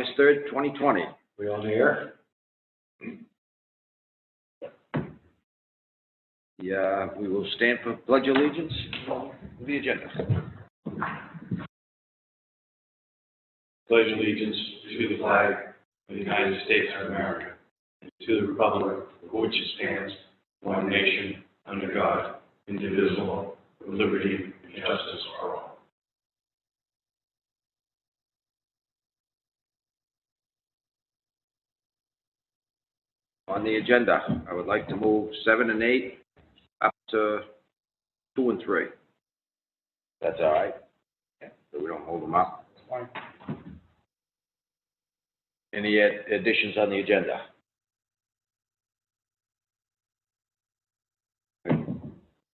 August 3rd, 2020. We on the air? Yeah, we will stand for pledge allegiance. The agenda. Pledge allegiance to the flag of the United States of America, and to the republic for which it stands, one nation, under God, indivisible, with liberty and justice for all. On the agenda, I would like to move 7 and 8 up to 2 and 3. That's all right. So we don't hold them up. Any additions on the agenda?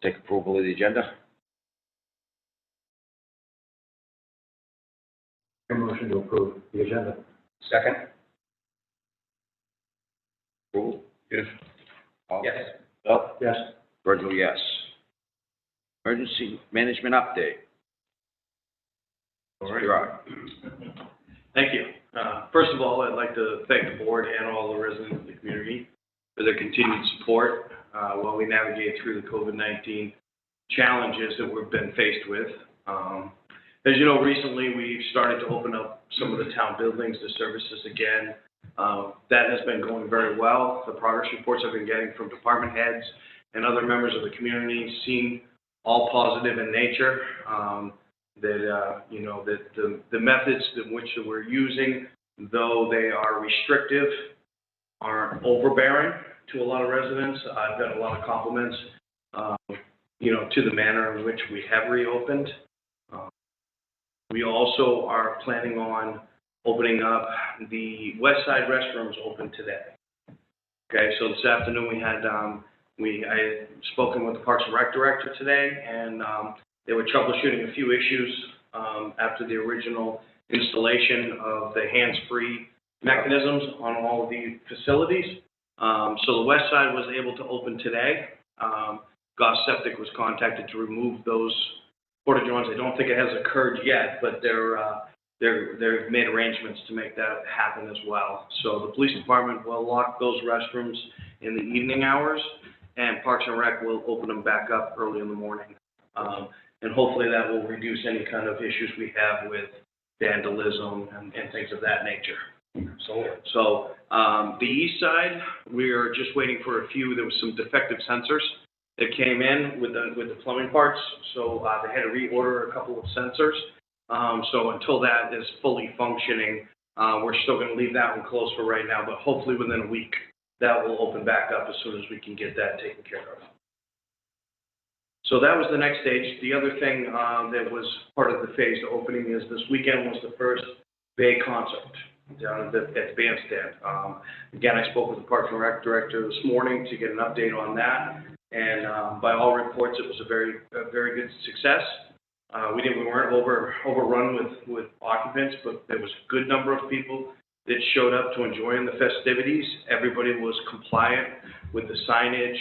Take approval of the agenda. A motion to approve the agenda. Second. Approval? Yes. Paul? Yes. Bill? Yes. Virgil, yes. Emergency management update. All right. You're on. Thank you. First of all, I'd like to thank the board and all the residents of the community for their continued support while we navigate through the COVID-19 challenges that we've been faced with. As you know, recently we started to open up some of the town buildings to services again. That has been going very well. The progress reports I've been getting from department heads and other members of the community seem all positive in nature. That the methods in which we're using, though they are restrictive, aren't overbearing to a lot of residents. I've got a lot of compliments, to the manner in which we have reopened. We also are planning on opening up the West Side restrooms open today. Okay, so this afternoon we had I had spoken with the Parks and Rec director today, and they were troubleshooting a few issues after the original installation of the hands-free mechanisms on all of the facilities. So the West Side was able to open today. Goss Septic was contacted to remove those porta-johns. I don't think it has occurred yet, but they've made arrangements to make that happen as well. So the police department will lock those restrooms in the evening hours, and Parks and Rec will open them back up early in the morning. And hopefully that will reduce any kind of issues we have with vandalism and things of that nature. So the east side, we're just waiting for a few. There was some defective sensors that came in with the plumbing parts, so they had to reorder a couple of sensors. So until that is fully functioning, we're still going to leave that one closed for right now, but hopefully within a week that will open back up as soon as we can get that taken care of. So that was the next stage. The other thing that was part of the phased opening is this weekend was the first Bay concert down at the bandstand. Again, I spoke with the Parks and Rec director this morning to get an update on that, and by all reports, it was a very good success. We weren't overrun with occupants, but there was a good number of people that showed up to enjoy the festivities. Everybody was compliant with the signage.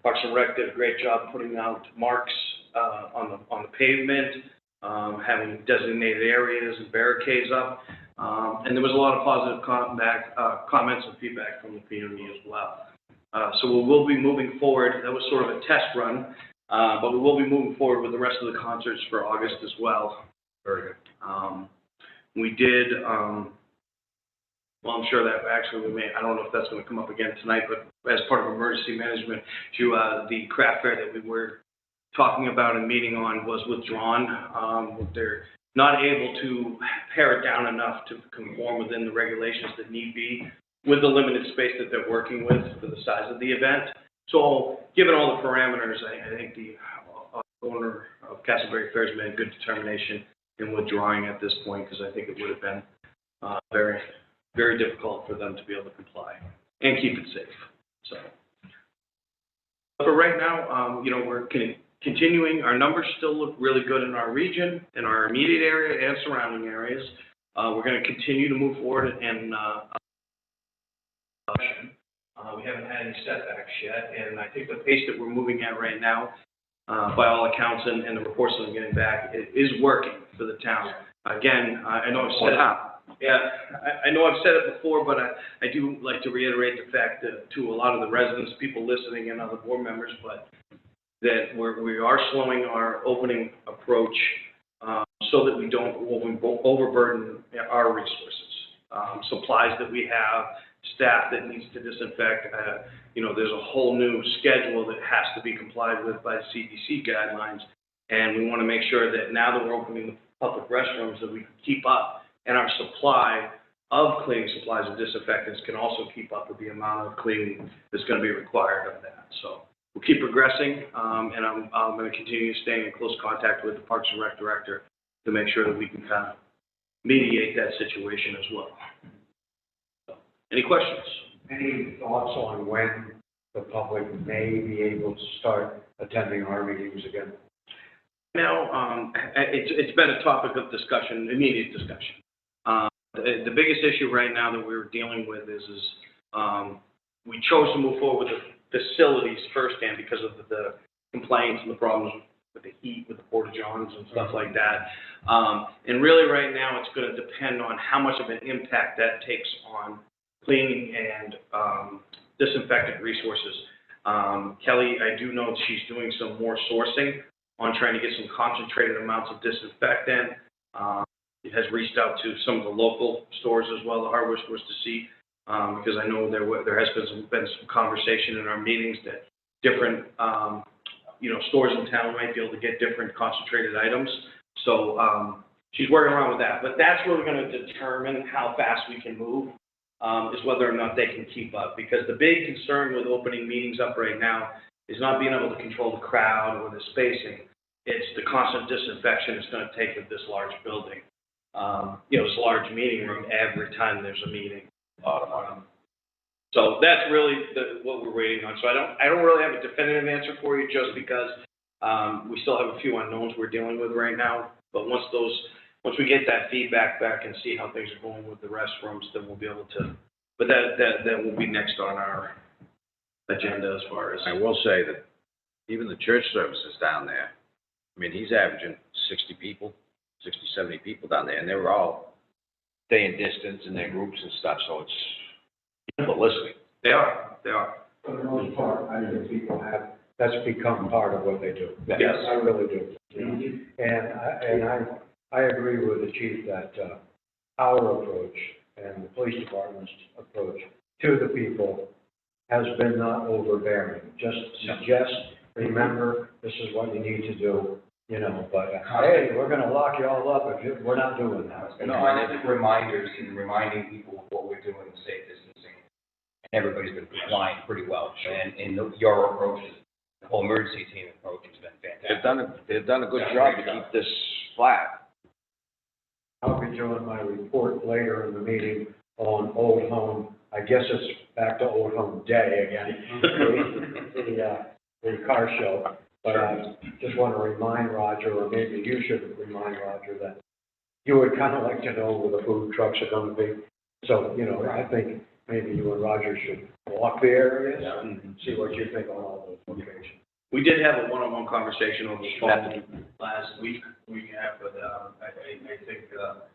Parks and Rec did a great job putting out marks on the pavement, having designated areas and barricades up, and there was a lot of positive comments and feedback from the community as well. So we will be moving forward. That was sort of a test run, but we will be moving forward with the rest of the concerts for August as well. Very good. We did. Well, I'm sure that actually I don't know if that's going to come up again tonight, but as part of emergency management, the craft fair that we were talking about and meeting on was withdrawn. They're not able to pare it down enough to conform within the regulations that need be with the limited space that they're working with for the size of the event. So given all the parameters, I think the owner of Castleberry Fair has made a good determination in withdrawing at this point, because I think it would have been very, very difficult for them to be able to comply and keep it safe. So, but for right now, we're continuing. Our numbers still look really good in our region, in our immediate area and surrounding areas. We're going to continue to move forward and we haven't had any setbacks yet, and I think the pace that we're moving at right now, by all accounts and the reports that I'm getting back, it is working for the town. Again, I know I've said Yeah, I know I've said it before, but I do like to reiterate the fact that to a lot of the residents, people listening, and other board members, but that we are slowing our opening approach so that we don't overburden our resources. Supplies that we have, staff that needs to disinfect. There's a whole new schedule that has to be complied with by the CDC guidelines, and we want to make sure that now that we're opening the public restrooms that we can keep up, and our supply of cleaning supplies and disinfectants can also keep up with the amount of cleaning that's going to be required of that. So we'll keep progressing, and I'm going to continue to stay in close contact with the Parks and Rec director to make sure that we can kind of mediate that situation as well. So, any questions? Any thoughts on when the public may be able to start attending our meetings again? Now, it's been a topic of discussion, immediate discussion. The biggest issue right now that we're dealing with is we chose to move forward with the facilities firsthand because of the complaints and the problems with the heat, with the porta johns and stuff like that. And really right now it's going to depend on how much of an impact that takes on cleaning and disinfectant resources. Kelly, I do know she's doing some more sourcing on trying to get some concentrated amounts of disinfectant. It has reached out to some of the local stores as well, the hardware stores, to see, because I know there has been some conversation in our meetings that different stores in town might be able to get different concentrated items. So she's working around with that. But that's really going to determine how fast we can move, is whether or not they can keep up. Because the big concern with opening meetings up right now is not being able to control the crowd or the spacing. It's the constant disinfection it's going to take with this large building. This large meeting room every time there's a meeting. So that's really what we're waiting on. So I don't really have a definitive answer for you, just because we still have a few unknowns we're dealing with right now. But once we get that feedback back and see how things are going with the restrooms, then we'll be able to. But that will be next on our agenda as far as. I will say that even the church services down there, I mean, he's averaging 60 people, 60, 70 people down there, and they were all staying distance in their groups and stuff, so it's people listening. They are. For the most part, I think people that's become part of what they do. Yes. I really do. And I agree with the chief that our approach and the police department's approach to the people has been not overbearing. Just suggest, remember, this is what you need to do, but hey, we're going to lock you all up if we're not doing that. And constant reminders and reminding people of what we're doing, safe distancing. And everybody's been complying pretty well. And your approach, the whole emergency team approach has been fantastic. They've done a good job to keep this flat. I'll be doing my report later in the meeting on Old Home. I guess it's back to Old Home Day again, the car show. But I just want to remind Roger, or maybe you should remind Roger, that you would kind of like to know where the food trucks are going to be. So, I think maybe you and Roger should walk the areas and see what you think on all those locations. We did have a one-on-one conversation over the phone last week but I think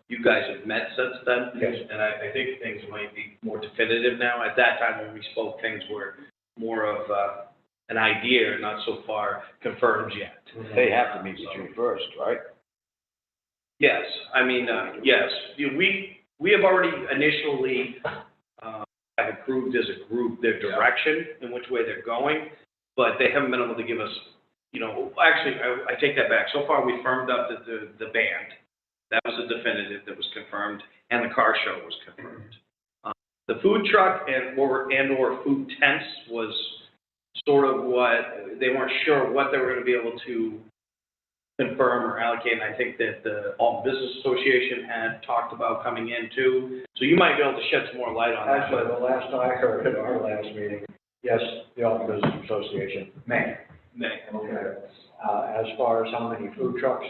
you guys have met since then. Yes. And I think things might be more definitive now. At that time when we spoke, things were more of an idea, not so far confirmed yet. They have to meet with you first, right? Yes, I mean, yes. We have already initially have approved as a group their direction in which way they're going, but they haven't been able to give us, actually, I take that back. So far, we firmed up the band. That was a definitive that was confirmed, and the car show was confirmed. The food truck and or food tents was sort of what they weren't sure what they were going to be able to confirm or allocate. And I think that the All Business Association had talked about coming in too. So you might be able to shed some more light on that. Actually, the last I heard at our last meeting, yes, the All Business Association may. Okay. As far as how many food trucks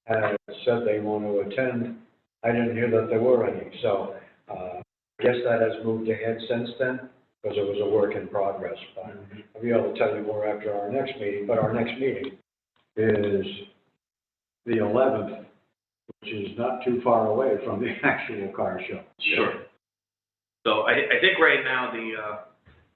have said they want to attend, I didn't hear that there were any. So I guess that has moved ahead since then, because it was a work in progress. But I'll be able to tell you more after our next meeting. But our next meeting is the 11th, which is not too far away from the actual car show. Sure. So I think right now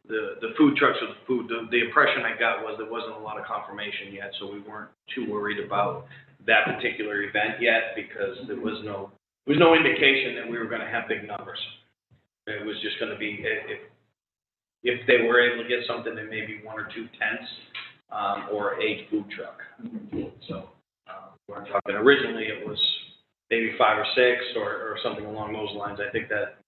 the food trucks or the food, the impression I got was there wasn't a lot of confirmation yet, so we weren't too worried about that particular event yet because there was no indication that we were going to have big numbers. It was just going to be if they were able to get something, then maybe 1 or 2 tents or a food truck. So we're talking originally it was maybe 5 or 6 or something along those lines. I think that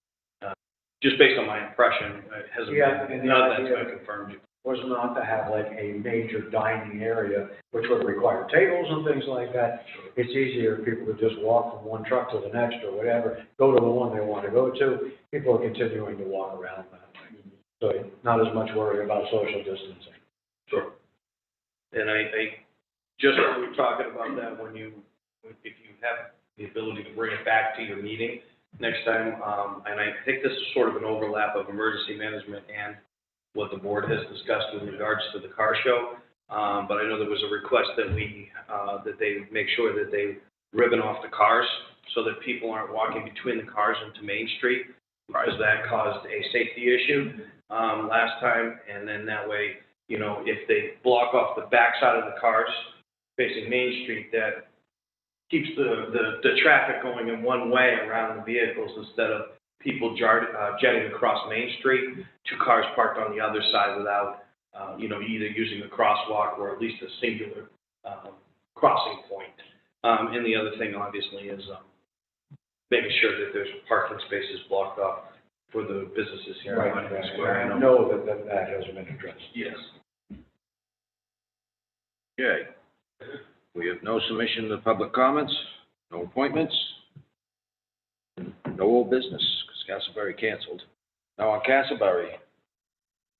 just based on my impression, it hasn't been, none of that's been confirmed. Was not to have like a major dining area, which would require tables and things like that. It's easier if people could just walk from one truck to the next or whatever, go to the one they want to go to. People are continuing to walk around that way. So not as much worry about social distancing. Sure. And I just when we were talking about that, if you have the ability to bring it back to your meeting next time, and I think this is sort of an overlap of emergency management and what the board has discussed with regards to the car show. But I know there was a request that that they make sure that they ribbon off the cars so that people aren't walking between the cars into Main Street, because that caused a safety issue last time. And then that way, if they block off the backside of the cars facing Main Street, that keeps the traffic going in one way around the vehicles instead of people jetting across Main Street, 2 cars parked on the other side without, either using a crosswalk or at least a singular crossing point. And the other thing, obviously, is making sure that there's parking spaces blocked off for the businesses here in Whitney Square. I know that hasn't been addressed. Yes. Okay. We have no submission to public comments, no appointments, no old business, because Castleberry canceled. Now on Castleberry,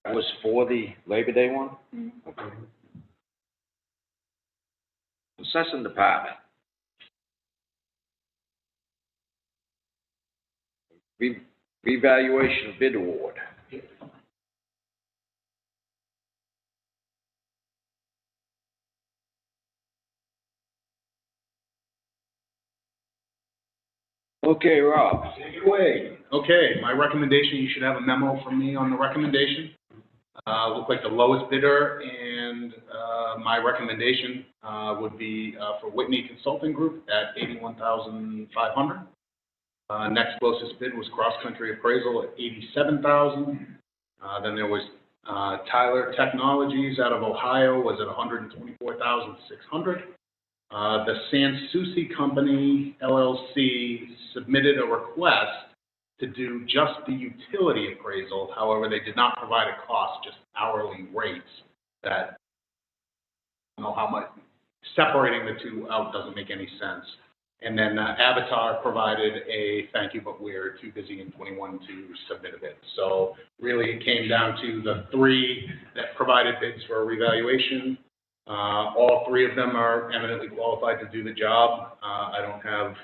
that was for the Labor Day one? Mm-hmm. Okay. Assessing Department. Revaluation bid award. Okay, Rob. Take it away. Okay, my recommendation, you should have a memo from me on the recommendation. Look like the lowest bidder, and my recommendation would be for Whitney Consulting Group at $81,500. Next closest bid was Cross Country Appraisal at $87,000. Then there was Tyler Technologies out of Ohio was at $124,600. The Sanssouci Company, LLC, submitted a request to do just the utility appraisal. However, they did not provide a cost, just hourly rates that, I don't know how much, separating the two out doesn't make any sense. And then Avatar provided a thank you, but we're too busy in 21 to submit a bid. So really it came down to the 3 that provided bids for a revaluation. All 3 of them are eminently qualified to do the job. I don't have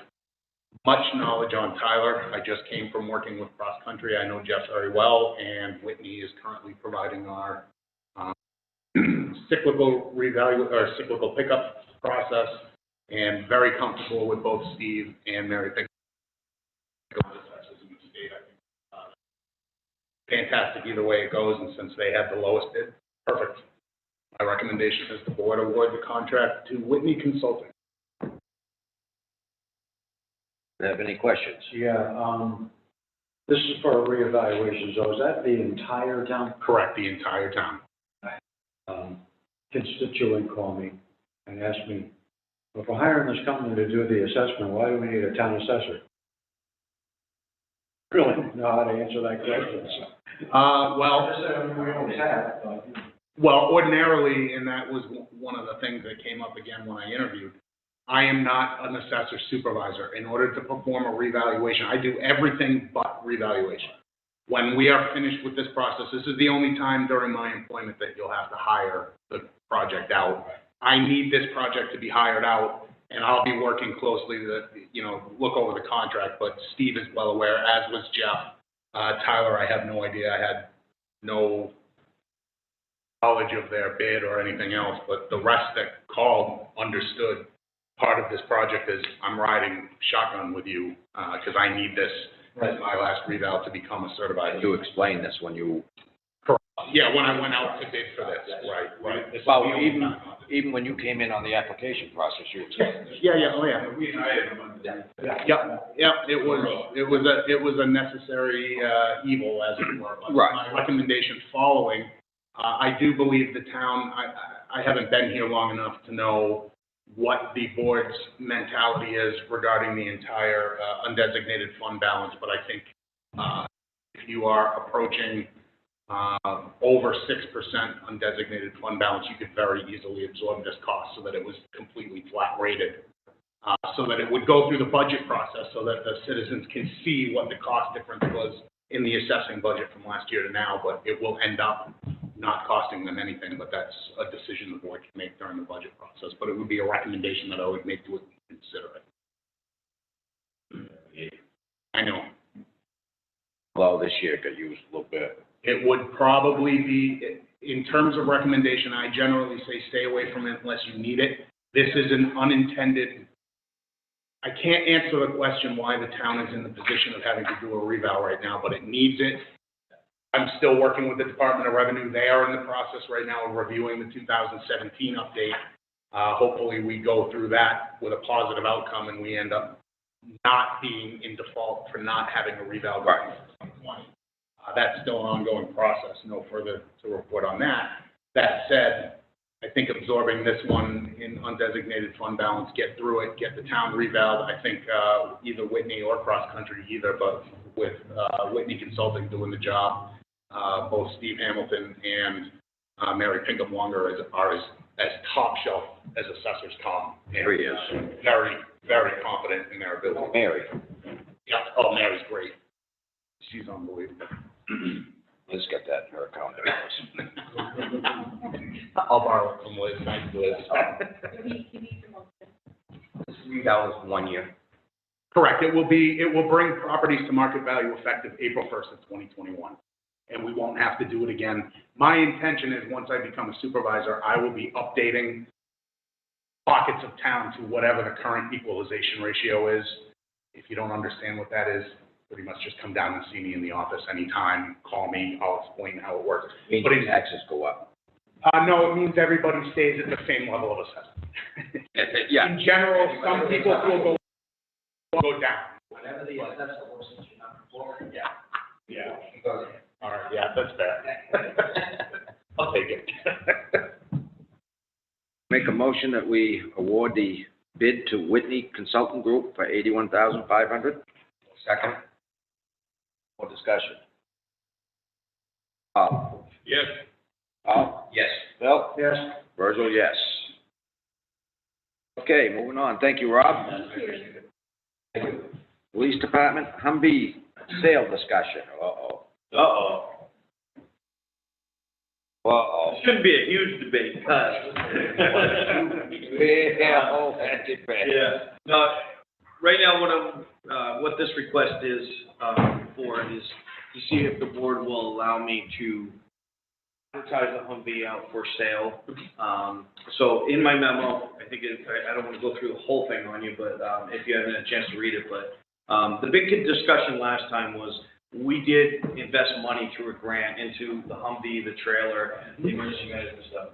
much knowledge on Tyler. I just came from working with Cross Country. I know Jeff very well, and Whitney is currently providing our cyclical pickup process, and very comfortable with both Steve and Mary Pickett. Fantastic either way it goes, and since they had the lowest bid, perfect. My recommendation is the board award the contract to Whitney Consulting. Do you have any questions? Yeah, this is for a reevaluation, so is that the entire town? Correct, the entire town. Constituent called me and asked me, if we're hiring this company to do the assessment, why do we need a town assessor? Really know how to answer that question. Well, ordinarily, and that was one of the things that came up again when I interviewed, I am not an assessor supervisor. In order to perform a revaluation, I do everything but revaluation. When we are finished with this process, this is the only time during my employment that you'll have to hire the project out. I need this project to be hired out, and I'll be working closely to, look over the contract, but Steve is well aware, as was Jeff. Tyler, I have no idea. I had no knowledge of their bid or anything else, but the rest that called understood part of this project is I'm riding shotgun with you, because I need this as my last reval to become a certified. You explained this when you, Yeah, when I went out to bid for this, right. well, even when you came in on the application process, you explained this. Yeah, oh, yeah. Yep, it was a necessary, evil, as it were. But Right. My recommendation following, I do believe the town, I haven't been here long enough to know what the board's mentality is regarding the entire, undesignated fund balance, but I think, if you are approaching, over 6% undesignated fund balance, you could very easily absorb this cost so that it was completely flat rated. So that it would go through the budget process so that the citizens can see what the cost difference was in the assessing budget from last year to now, but it will end up not costing them anything, but that's a decision the board can make during the budget process. But it would be a recommendation that I would make to consider it. I know. Well, this year it got used a little bit. It would probably be, in terms of recommendation, I generally say stay away from it unless you need it. This is an unintended, I can't answer the question why the town is in the position of having to do a reval right now, but it needs it. I'm still working with the Department of Revenue. They are in the process right now of reviewing the 2017 update. Hopefully we go through that with a positive outcome and we end up not being in default for not having a reval going for 2020. That's still an ongoing process, no further to report on that. That said, I think absorbing this one in undesignated fund balance, get through it, get the town revaled. I think either Whitney or Cross Country either, but with Whitney Consulting doing the job, both Steve Hamilton and Mary Pinkham Longer are as top shelf as assessors come. There he is. Very, very confident in their ability. Mary, Yeah, oh, Mary's great. She's unbelievable. Liz got that in her account. I'll borrow it from Liz. Thanks, Liz. This reval is 1 year. Correct. It will bring properties to market value effective April 1st of 2021. And we won't have to do it again. My intention is once I become a supervisor, I will be updating pockets of town to whatever the current equalization ratio is. If you don't understand what that is, pretty much just come down and see me in the office anytime, call me, I'll explain how it works. Means But taxes go up. No, it means everybody stays at the same level of assessment. Yeah. In general, some people will go down. Whenever the assessor looks at your number 4, Yeah. he goes, All right, yeah, that's fair. I'll take it. Make a motion that we award the bid to Whitney Consulting Group for $81,500. second? More discussion. Yes. Yes. Bill? Yes. Virgil, yes. Okay, moving on. Thank you, Rob. Thank you. Police Department, Humvee sale discussion. Uh-oh. Uh-oh. Uh-oh. Shouldn't be a huge debate, but. Yeah, oh, that did bad. Yeah, no, right now, what this request is, for is to see if the board will allow me to advertise the Humvee out for sale. So in my memo, I think I don't want to go through the whole thing on you, but, if you haven't had a chance to read it, but, the big discussion last time was we did invest money through a grant into the Humvee, the trailer, the emergency management stuff.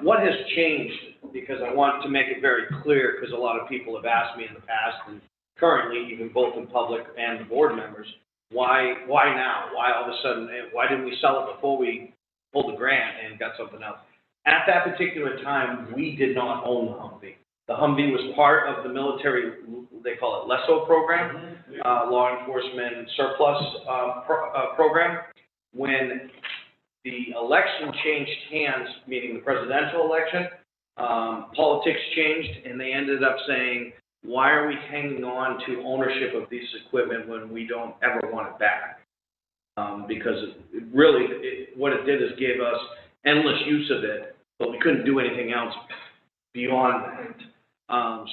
What has changed, because I want to make it very clear, because a lot of people have asked me in the past and currently, even both in public and the board members, why now? Why all of a sudden, why didn't we sell it before we pulled the grant and got something else? At that particular time, we did not own the Humvee. The Humvee was part of the military, they call it LESO program, law enforcement surplus program. When the election changed hands, meaning the presidential election, politics changed, and they ended up saying, why are we hanging on to ownership of this equipment when we don't ever want it back? Because what it did is gave us endless use of it, but we couldn't do anything else beyond that.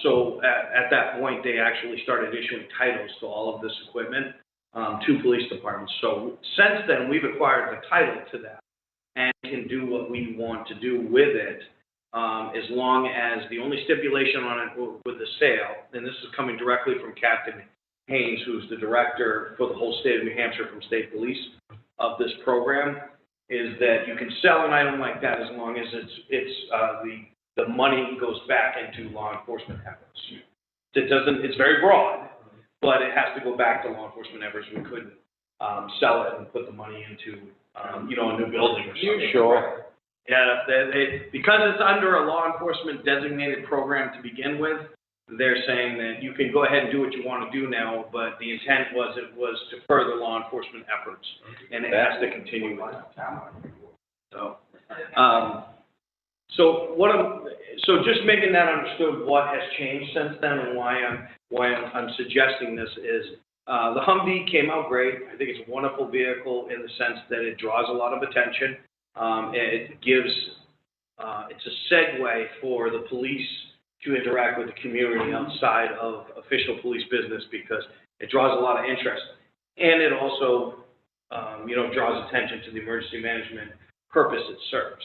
So at that point, they actually started issuing titles to all of this equipment to police departments. So since then, we've acquired the title to that and can do what we want to do with it. as long as the only stipulation on it with the sale, and this is coming directly from Captain Haynes, who's the director for the whole state of New Hampshire from state police of this program, is that you can sell an item like that as long as the money goes back into law enforcement efforts. It's very broad, but it has to go back to law enforcement efforts. We couldn't sell it and put the money into, a new building or something. Sure. Yeah, because it's under a law enforcement designated program to begin with, they're saying that you can go ahead and do what you want to do now, but the intent was to further law enforcement efforts, and it has to continue with that. So just making that understood, what has changed since then, and why I'm suggesting this is the Humvee came out great. I think it's a wonderful vehicle in the sense that it draws a lot of attention. It gives it's a segue for the police to interact with the community outside of official police business because it draws a lot of interest, and it also draws attention to the emergency management purpose it serves.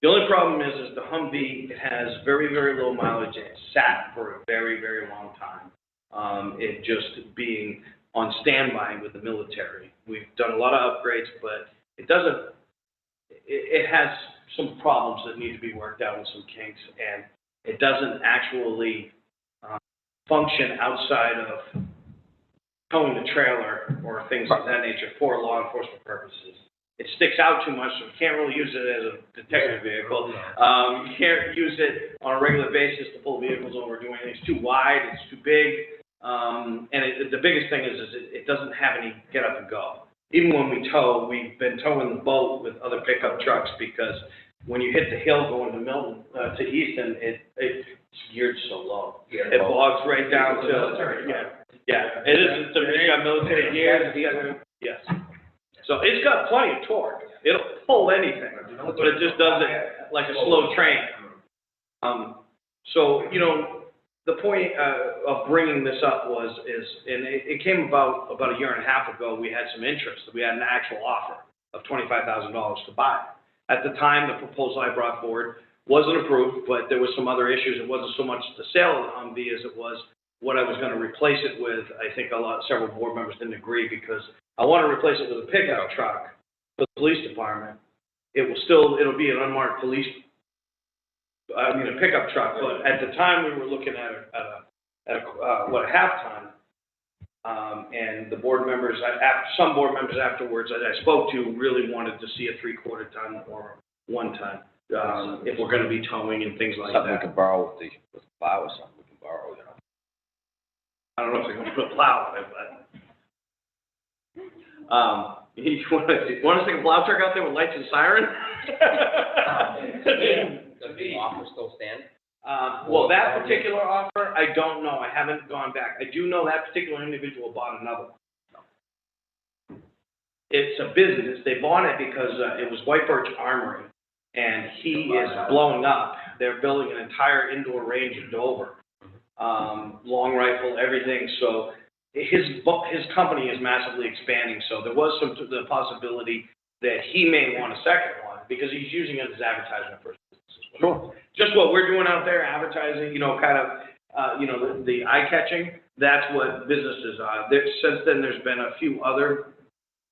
The only problem is the Humvee, it has very, very low mileage, and it sat for a very, very long time. It just being on standby with the military. We've done a lot of upgrades, but it has some problems that need to be worked out with some kinks, and it doesn't actually function outside of towing the trailer or things of that nature for law enforcement purposes. It sticks out too much, so you can't really use it as a detective vehicle. You can't use it on a regular basis to pull vehicles over, do anything. It's too wide, it's too big, and the biggest thing is it doesn't have any get up and go. Even when we tow, we've been towing the boat with other pickup trucks because when you hit the hill going to Milton, to Easton, it's geared so low. Yeah, it bogs right down to, yeah, it is, it's got military gears, yes. So it's got plenty of torque. It'll pull anything, but it just does it like a slow train. So, the point of bringing this up and it came about a year and a half ago, we had some interest. We had an actual offer of $25,000 to buy it. At the time, the proposal I brought forward wasn't approved, but there was some other issues. It wasn't so much the sale of the Humvee as it was what I was going to replace it with. I think several board members didn't agree because I want to replace it with a pickup truck for the police department. It'll be an unmarked a pickup truck, but at the time we were looking at a half-ton, and the board members, some board members afterwards that I spoke to really wanted to see a 3/4 ton or 1 ton, if we're going to be towing and things like Something that. we can borrow with the plow or something we can borrow, I don't know if they're going to put a plow on it, but. You want to see a plow truck out there with lights and siren? Does the offer still stand? Well, that particular offer, I don't know. I haven't gone back. I do know that particular individual bought another one. It's a business. They bought it because it was White Birch Armory, and he is blowing up. They're building an entire indoor range in Dover, long rifle, everything. So his company is massively expanding. So there was the possibility that he may want a second one because he's using it as advertisement for his business as well. Sure. Just what we're doing out there, advertising, the eye-catching, that's what businesses are. Since then, there's been a few other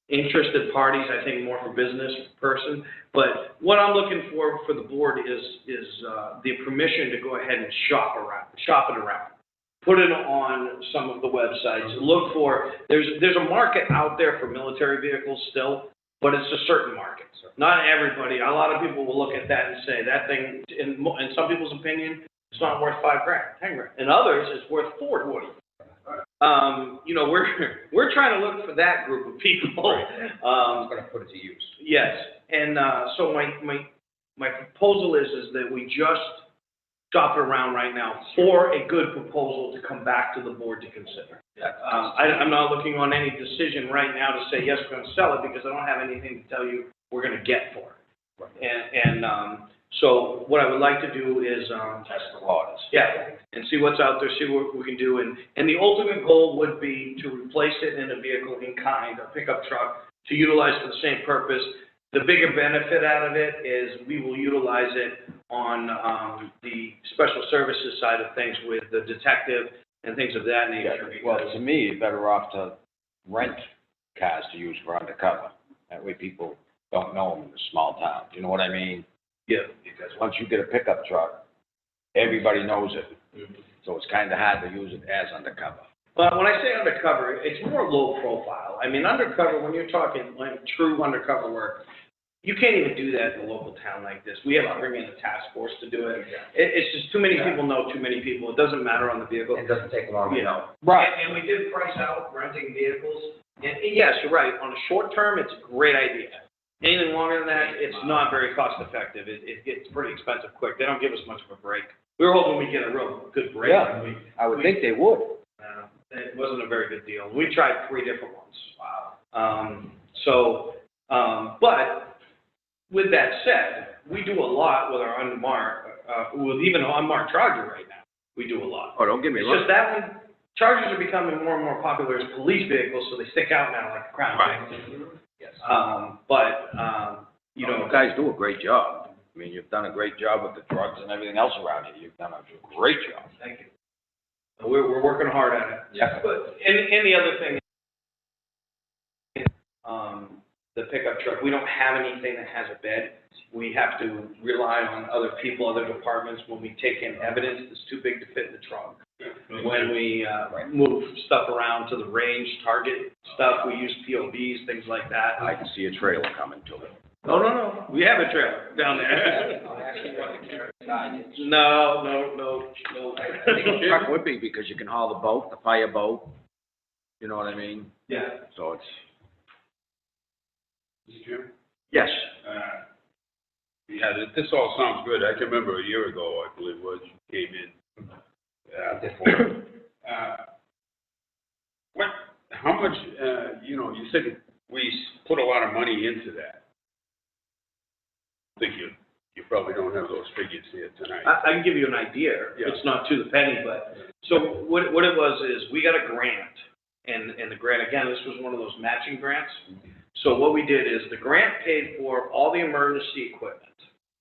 interested parties, I think more for business person. But what I'm looking for the board is the permission to go ahead and shop it around. Put it on some of the websites. Look for, there's a market out there for military vehicles still, but it's a certain market. Not everybody. A lot of people will look at that and say that thing, in some people's opinion, it's not worth $5,000, $10,000. In others, it's worth $40,000. We're trying to look for that group of people. Right. I'm going to put it to use. Yes, and so my proposal is that we just shop it around right now for a good proposal to come back to the board to consider. I'm not looking on any decision right now to say, yes, we're going to sell it because I don't have anything to tell you we're going to get for it. Right. So what I would like to do is test the waters. Yeah, and see what's out there, see what we can do. And the ultimate goal would be to replace it in a vehicle in kind, a pickup truck, to utilize for the same purpose. The bigger benefit out of it is we will utilize it on the special services side of things with the detective and things of that nature. Well, to me, you're better off to rent cars to use for undercover. That way people don't know them in the small towns. You know what I mean? Yeah. Because once you get a pickup truck, everybody knows it. So it's kind of hard to use it as undercover. But when I say undercover, it's more low profile. I mean, undercover, when you're talking like true undercover work, you can't even do that in a local town like this. We have to bring in a task force to do it. It's just too many people know too many people. It doesn't matter on the vehicle. It doesn't take long to know. Right. And we did price out renting vehicles. And yes, you're right. On a short term, it's a great idea. Anything longer than that, it's not very cost effective. It gets pretty expensive quick. They don't give us much of a break. We were hoping we'd get a real good break. Yeah, I would think they would. It wasn't a very good deal. We tried 3 different ones. Wow. But with that said, we do a lot with our unmarked, with even an unmarked Charger right now. We do a lot. Oh, don't get me It's wrong. just that one, Chargers are becoming more and more popular as police vehicles, so they stick out now like a crown. Right. Yes. You know, you guys do a great job. I mean, you've done a great job with the drugs and everything else around here. You've done a great job. Thank you. We're working hard at it. Yeah. But, and the other thing, the pickup truck, we don't have anything that has a bed. We have to rely on other people, other departments, when we take in evidence that's too big to fit in the trunk. When we move stuff around to the range, target stuff, we use POBs, things like that. I can see a trailer coming to it. No. We have a trailer down there. No. I think a truck would be because you can haul the boat, the fire boat. You know what I mean? Yeah. So it's, Mr. Chairman? yes. Yeah, this all sounds good. I can remember a year ago, I believe it was, you came in. How much, you said we put a lot of money into that. I think you probably don't have those figures here tonight. I can give you an idea. Yeah. It's not to the penny, but, so what it was is, we got a grant, and the grant, again, this was one of those matching grants. So what we did is, the grant paid for all the emergency equipment,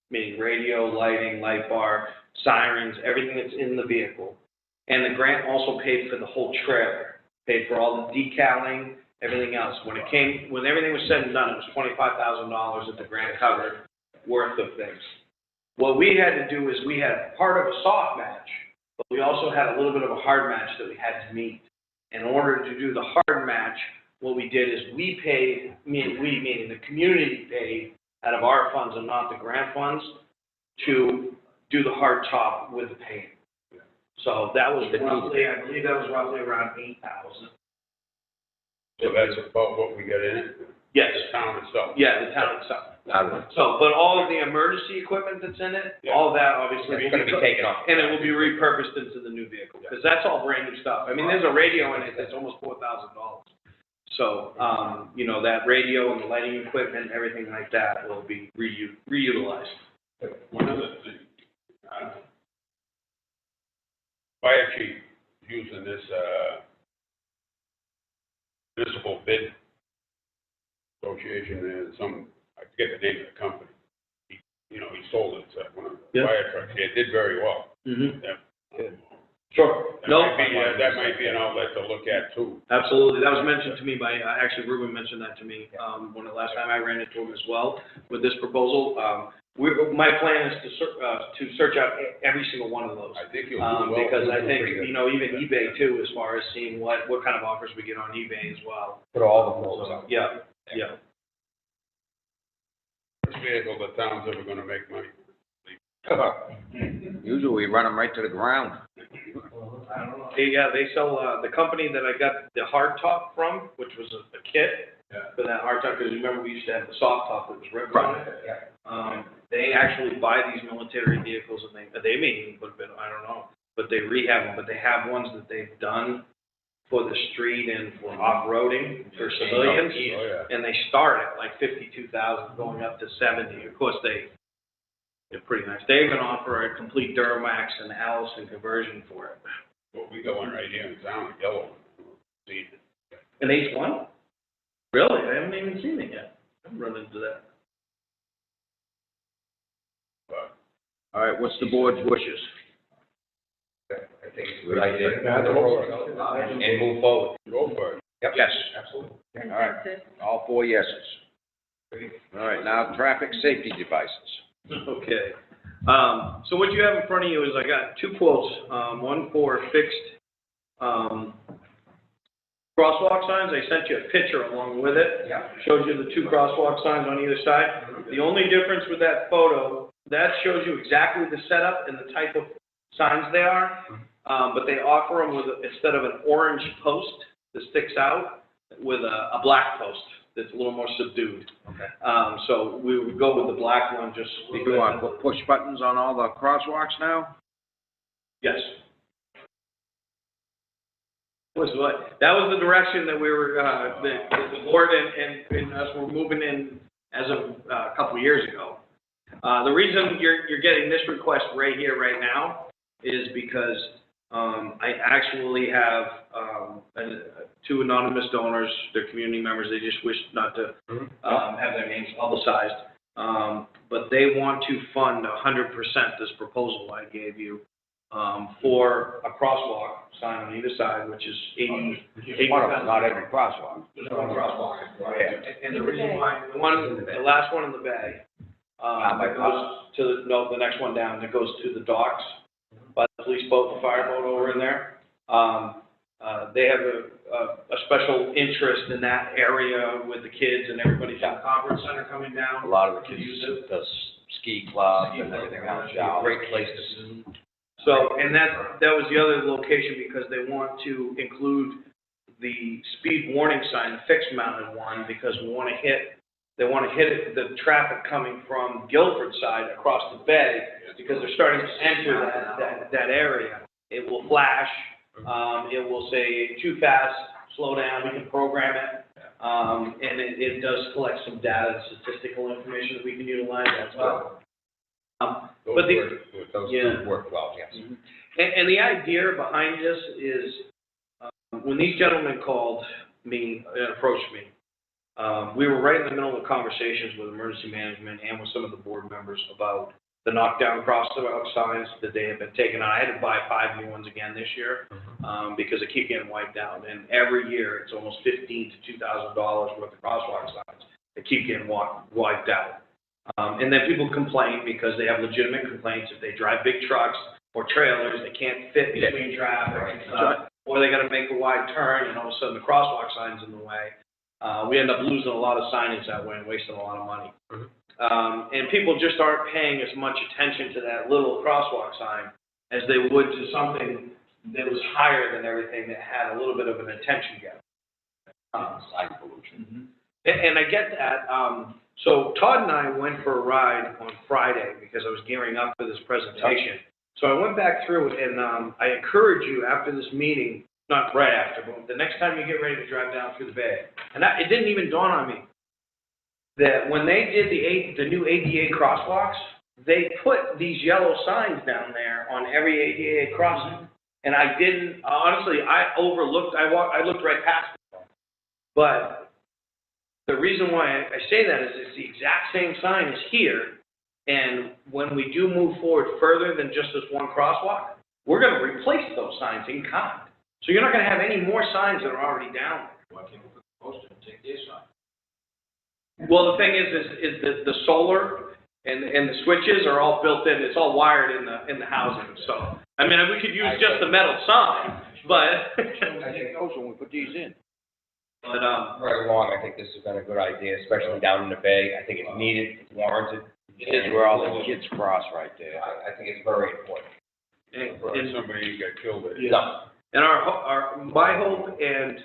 meaning radio, lighting, light bar, sirens, everything that's in the vehicle. And the grant also paid for the whole trailer, paid for all the decaling, everything else. When everything was said and done, it was $25,000 that the grant covered worth of things. What we had to do is, we had part of a soft match, but we also had a little bit of a hard match that we had to meet. In order to do the hard match, what we did is we paid, meaning the community paid out of our funds and not the grant funds, to do the hard top with the paint. So that was roughly, I believe that was roughly around $8,000. So that's about what we got in it? Yes. The town itself? Yeah, the town itself. So, but all of the emergency equipment that's in it, all that obviously It's going to be taken off. and it will be repurposed into the new vehicle, because that's all brand new stuff. I mean, there's a radio in it that's almost $4,000. So, that radio and the lighting equipment, everything like that will be reutilized. One other thing, fire chief using this, municipal bid association, and I forget the name of the company. He sold it to one of the fire trucks. It did very well. Mm-hmm. Yeah. Sure. That might be an outlet to look at too. Absolutely. That was mentioned to me by, actually, Ruben mentioned that to me, when the last time I ran into him as well with this proposal. My plan is to search out every single one of those. I think you'll do well. Because I think, even eBay too, as far as seeing what kind of offers we get on eBay as well. Put all the quotes up. Yeah. Which vehicle the town's ever gonna make money? Usually we run them right to the ground. I don't know. They sell, the company that I got the hard top from, which was a kit for that hard top, because remember we used to have the soft top that was ripped on it? They actually buy these military vehicles, and they may even put a bit, I don't know, but they rehab them, but they have ones that they've done for the street and for off-roading for civilians, and they start at like $52,000 going up to $70,000. Of course, they're pretty nice. They even offer a complete Duramax and Allison conversion for it. Well, we got one right here in town, a yellow one. See it. An H1? Really? I haven't even seen it yet. I haven't run into that. All right, what's the board's wishes? I think it's a good idea. And move forward. Go for it. Yep. Yes. Absolutely. All right, all 4 yeses. All right, now traffic safety devices. Okay. So what you have in front of you is I got 2 quotes, one for fixed, crosswalk signs. I sent you a picture along with it. Yeah. Shows you the 2 crosswalk signs on either side. The only difference with that photo, that shows you exactly the setup and the type of signs they are. But they offer them with, instead of an orange post that sticks out, with a black post that's a little more subdued. Okay. So we would go with the black one, just. You do want push buttons on all the crosswalks now? Yes. That was the direction that we were, the board and us were moving in as of a couple of years ago. The reason you're getting this request right here, right now, is because I actually have 2 anonymous donors, they're community members, they just wish not to have their names publicized. But they want to fund 100% this proposal I gave you for a crosswalk sign on either side, which is 80. One of them, not every crosswalk. Just one crosswalk. And the reason why, the last one in the bay, that goes to the next one down, that goes to the docks, by the police boat, the fire boat over in there. They have a special interest in that area with the kids and everybody's at the conference center coming down. A lot of the kids use it, the ski club and everything else. Yeah, Great place to. So, and that was the other location because they want to include the speed warning sign, the fixed mounted one, because they want to hit the traffic coming from Guilford side across the bay, because they're starting to enter that area. It will flash, it will say too fast, slow down, we can program it. And it does collect some data and statistical information that we can utilize as well. Those two work well, yes. And the idea behind this is, when these gentlemen called me and approached me, we were right in the middle of conversations with emergency management and with some of the board members about the knockdown crosswalk signs that they have been taken out. I had to buy 5 new ones again this year because they keep getting wiped out. And every year it's almost $1,500 to $2,000 worth of crosswalk signs that keep getting wiped out. And then people complain because they have legitimate complaints. If they drive big trucks or trailers, they can't fit between traffic, or they got to make a wide turn, and all of a sudden the crosswalk sign's in the way. We end up losing a lot of signage that way and wasting a lot of money. And people just aren't paying as much attention to that little crosswalk sign as they would to something that was higher than everything, that had a little bit of an attention gap. Sign pollution. And I get that. So Todd and I went for a ride on Friday because I was gearing up for this presentation. So I went back through it, and I encourage you after this meeting, not right after, but the next time you get ready to drive down through the bay. And it didn't even dawn on me that when they did the new ADA crosswalks, they put these yellow signs down there on every ADA crossing. And I didn't, honestly, I overlooked, I looked right past it. But the reason why I say that is it's the exact same sign as here. And when we do move forward further than just this one crosswalk, we're going to replace those signs in kind. So you're not going to have any more signs that are already down there. Why can't we put the post and take their sign? Well, the thing is that the solar and the switches are all built in. It's all wired in the housing. So, I mean, we could use just the metal sign, but. I think those when we put these in. But, Right along, I think this has been a good idea, especially down in the bay. I think it's needed, it's warranted. It is where all the kids cross right there. I think it's very important. and Somebody got killed there. No. And my hope and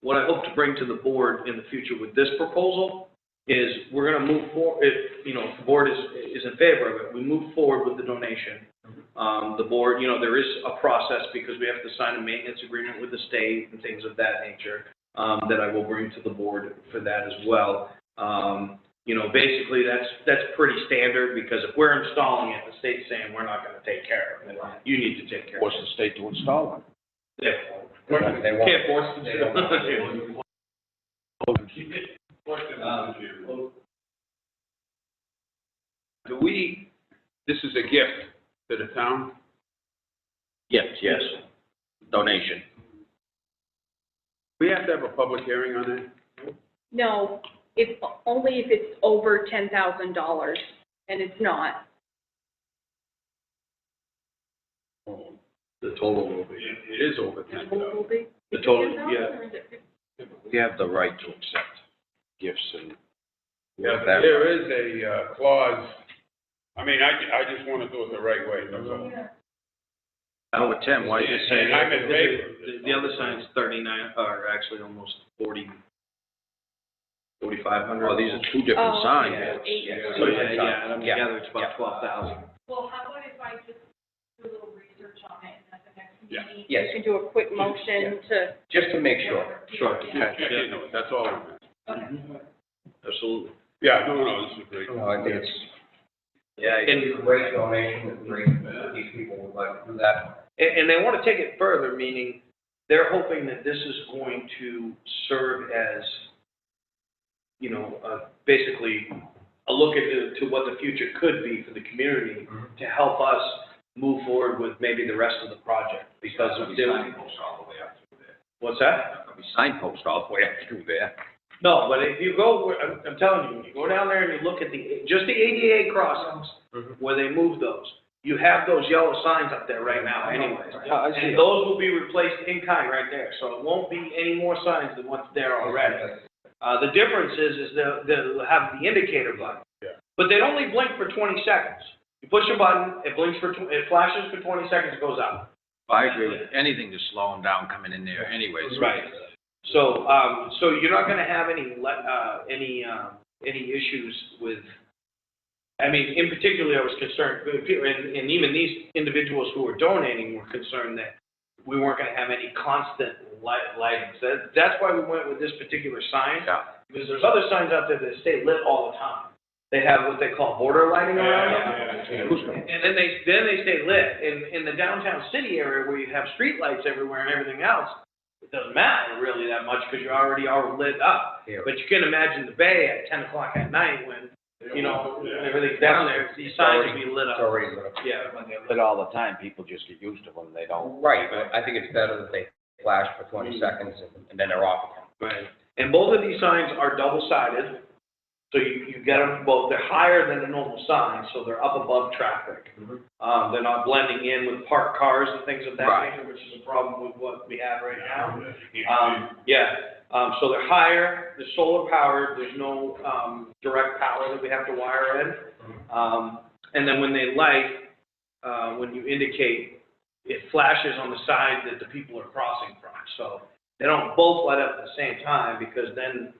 what I hope to bring to the board in the future with this proposal is we're going to move forward. If, the board is in favor of it, we move forward with the donation. The board, there is a process because we have to sign a maintenance agreement with the state and things of that nature that I will bring to the board for that as well. Basically that's pretty standard because if we're installing it, the state's saying we're not going to take care of it. You need to take care of it. Force the state to install one. Yeah. They won't. Can't force them They don't to. This is a gift to the town? Yes, yes, donation. We have to have a public hearing on that? No, only if it's over $10,000, and it's not. Oh, The total will be. it is over 10,000. Will be? The total, Is it 10,000 yeah. or is it 50? We have the right to accept gifts and. Yeah, but there is a clause, I mean, I just want to do it the right way, that's all. Over 10, why is it saying? I'm in favor. The other sign's 39, or actually almost 4,500. Oh, these are two different Oh, signs. okay. So, yeah, and Yeah. together it's about 12,000. Well, how about if I just do a little research on it, and at the next Yeah. meeting, Yes. you can do a quick motion to. Just to make sure. Sure. Yeah, you know, that's all I'm asking. Absolutely. Yeah, no, this is great. No, I think it's Yeah, a great donation, it's great that these people would like to do that. And they want to take it further, meaning they're hoping that this is going to serve as, you know, basically a look to what the future could be for the community to help us move forward with maybe the rest of the project because of Signposts all the way up through there. what's that? There'll be signposts all the way up through there. No, but if you go, I'm telling you, when you go down there and you look at just the ADA crossings, where they move those, you have those yellow signs up there right now anyways. And those will be replaced in kind right there, so it won't be any more signs than what's there already. The difference is they'll have the indicator button. Yeah. But they only blink for 20 seconds. You push a button, it flashes for 20 seconds, it goes out. I agree with anything to slow them down coming in there anyways. Right. So, so you're not gonna have any issues with, I mean, in particular, I was concerned, and even these individuals who were donating were concerned that we weren't gonna have any constant lighting. So that's why we went with this particular sign, Yeah. because there's other signs out there that stay lit all the time. They have what they call border lighting around them. And then they stay lit. In the downtown city area where you have street lights everywhere and everything else, it doesn't matter really that much because you're already all lit up. Yeah. But you can imagine the bay at 10 o'clock at night when, you know, everything's down there, these signs will be lit It's up. already lit up. Yeah. When they're lit all the time, people just get used to them, they don't. Right, but I think it's better that they flash for 20 seconds and then they're off again. Right. And both of these signs are double-sided. So you get them both, they're higher than a normal sign, so they're up above traffic. They're not blending in with parked cars and things of that Right. nature, which is a problem with what we have right now. So they're higher, they're solar powered, there's no, direct power that we have to wire in. And then when they light, when you indicate, it flashes on the side that the people are crossing from. So they don't both light up at the same time because then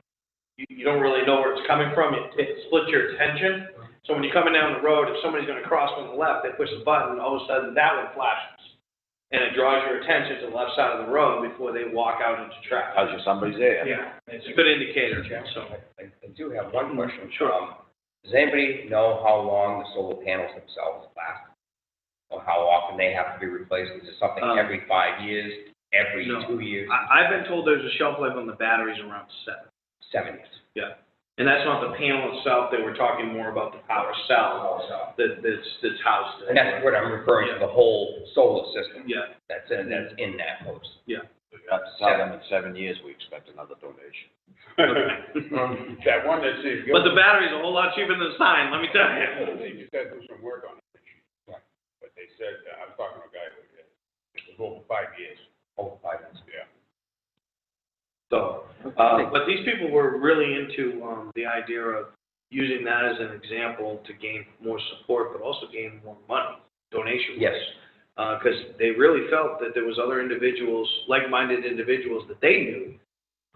you don't really know where it's coming from. It splits your attention. So when you're coming down the road, if somebody's going to cross from the left, they push the button, all of a sudden that one flashes. And it draws your attention to the left side of the road before they walk out into traffic. Tells you somebody's there. Yeah, it's a good indicator, so. I do have one question. Sure. Does anybody know how long the solar panels themselves last? Or how often they have to be replaced? Is it something every 5 years, every No. 2 years, I've been told there's a shelf life on the batteries around 7. 7 years? Yeah. And that's not the panel itself, they were talking more about the power cell that's housed And that's what I'm referring to, the whole solar system Yeah, that's in that host. yeah. We have to tell them in 7 years, we expect another donation. That one that says. But the battery's a whole lot cheaper than the sign, let me tell you. They just had to do some work on it. Right. But they said, I was talking to a guy who did, it was over 5 years. Over 5 years. Yeah. So, but these people were really into, the idea of using that as an example to gain more support, but also gain more money, donation. Yes. Because they really felt that there was other individuals, like-minded individuals that they knew,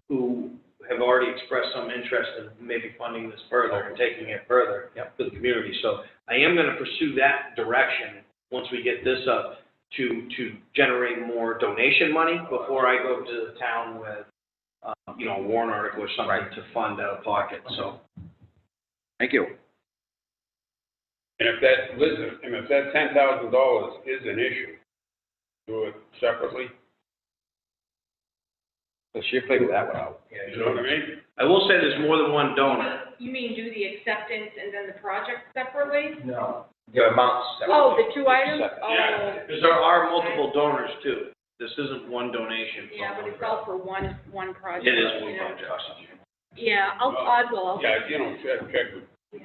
who have already expressed some interest in maybe funding this further and taking it further for the community. So I am going to pursue that direction once we get this up to generate more donation money before I go to the town with, you know, a warrant article or something to fund out of pocket. So. Thank you. And if that, listen, and if that $10,000 is an issue, do it separately, Let's see if we figure that one out. you know what I mean? I will say there's more than one donor. You mean do the acceptance and then the project separately? No. The amounts. Oh, the two items? Separate. Oh, Because there are multiple donors too. This isn't one donation. yeah, but it's all for one project. It is one you know. project. Yeah, I'll. Yeah, you know, check with.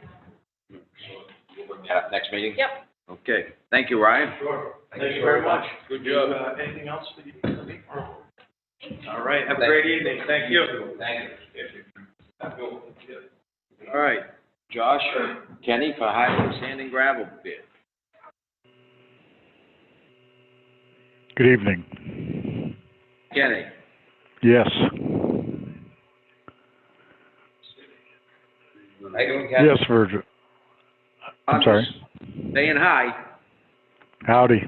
Yeah, next meeting? Yep. Okay, thank you, Ryan. Sure. Thank you very much. Good job. Anything else that you can think of? All right, have a great evening. Thank you. Thank you. All right, Josh, Kenny for highway sand and gravel bid. Good evening. Kenny, Yes. How you doing, Ken? Yes, Virgil. I'm sorry. saying hi. Howdy.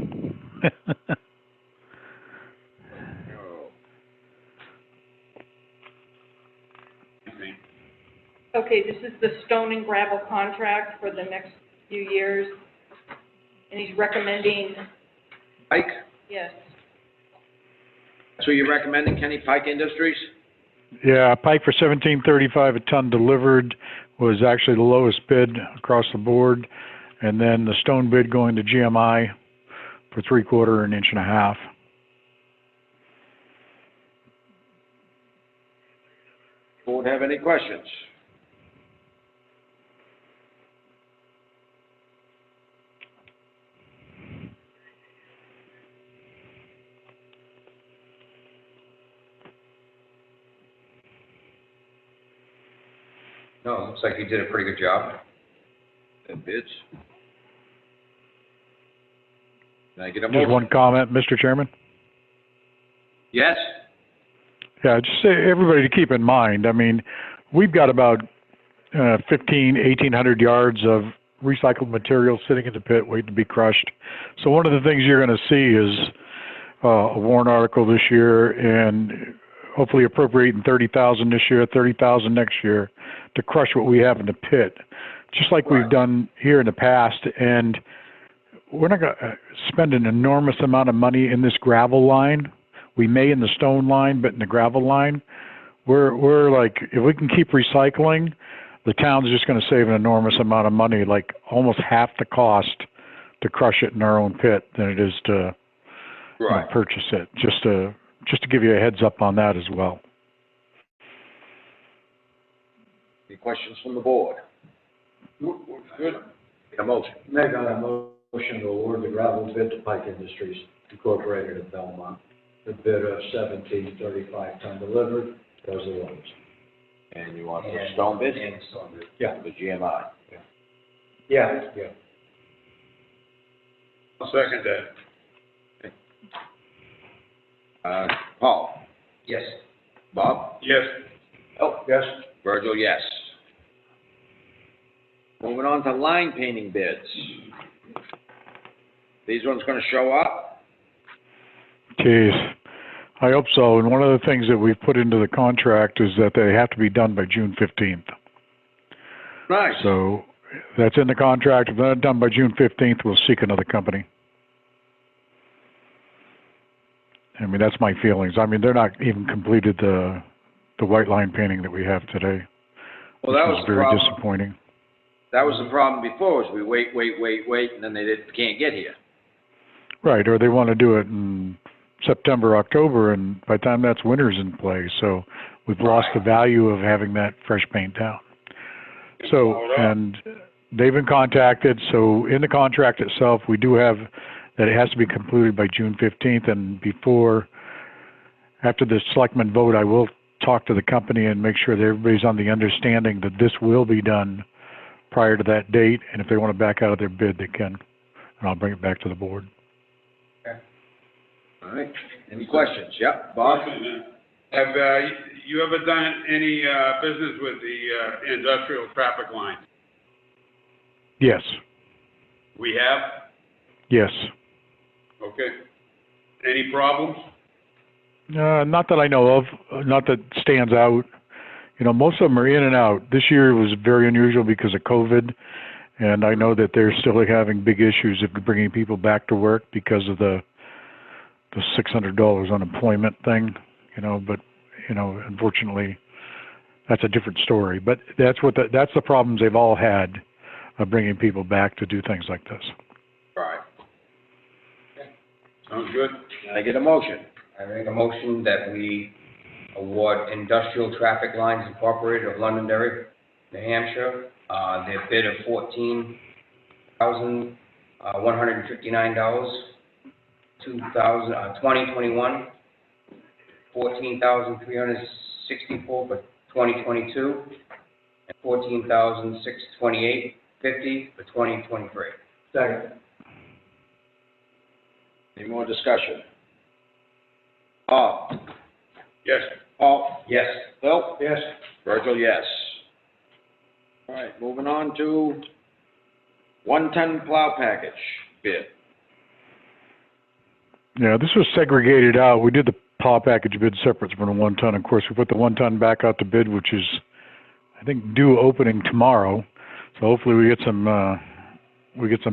Okay, this is the stone and gravel contract for the next few years. And he's recommending, Pike, yes, that's what you're recommending, Kenny, Pike Industries? Yeah, pipe for $17.35 a ton delivered was actually the lowest bid across the board. And then the stone bid going to GMI for 3/4 an inch and a half. Board have any questions? No, it looks like you did a pretty good job. And bids? Can I get a Just motion? one comment, Mr. Chairman. Yes? Yeah, just say everybody to keep in mind, I mean, we've got about 1,800 yards of recycled material sitting in the pit waiting to be crushed. So one of the things you're going to see is a warrant article this year and hopefully appropriating 30,000 this year, 30,000 next year to crush what we have in the pit, just like we've done here in the past. And we're not going to spend an enormous amount of money in this gravel line. We may in the stone line, but in the gravel line, we're like, if we can keep recycling, the town's just going to save an enormous amount of money, like almost half the cost to crush it in our own pit than it is to you know, purchase it. Just to give you a heads up on that as well. Any questions from the board? Good. Get a motion. Make a motion to award the gravel bid to Pike Industries Incorporated of Belmont. The bid of $17.35 ton delivered was the lowest. And you want the stone bid? And stone bid. Yeah. The GMI. Yeah. I'll second that. Paul? Yes. Bob? Yes. Oh, Yes. Virgil, yes. Moving on to line painting bids. These ones gonna show up? Geez, I hope so. And one of the things that we've put into the contract is that they have to be done by June 15th. Nice. So that's in the contract. If they're not done by June 15th, we'll seek another company. I mean, that's my feelings. I mean, they're not even completed the white line painting that we have today. Well, that which was the very problem. disappointing. That was the problem before, is we wait, and then they can't get here. Right, or they want to do it in September, October, and by the time that's winter's in play. So we've lost the value of having that fresh paint down. So, and they've been contacted, so in the contract itself, we do have that it has to be concluded by June 15th, and after the selectmen vote, I will talk to the company and make sure that everybody's on the understanding that this will be done prior to that date, and if they want to back out of their bid, they can, and I'll bring it back to the board. All right. Any questions? Yep, Bob? Have you ever done any business with the industrial traffic line? Yes, We have? yes. Okay. Any problems? Not that I know of, not that stands out. You know, most of them are in and out. This year was very unusual because of COVID, and I know that they're still having big issues of bringing people back to work because of the $600 unemployment thing, you know, but, you know, unfortunately, that's a different story. But that's the problems they've all had. bringing people back to do things like this. Right. Sounds good. Can I get a motion? I make a motion that we award Industrial Traffic Lines Incorporated of Londonderry, New Hampshire, their bid of $14,159, 2021, $14,364 for 2022, and $14,628.50 for 2023. Second. Any more discussion? Bob? Yes. Paul? Yes. Bill? Yes. Virgil, yes. All right, moving on to 1-ton plow package bid. Yeah, this was segregated out. We did the plow package bid separate from the 1-ton. Of course, we put the 1-ton back out to bid, which is, I think, due opening tomorrow. So hopefully we get some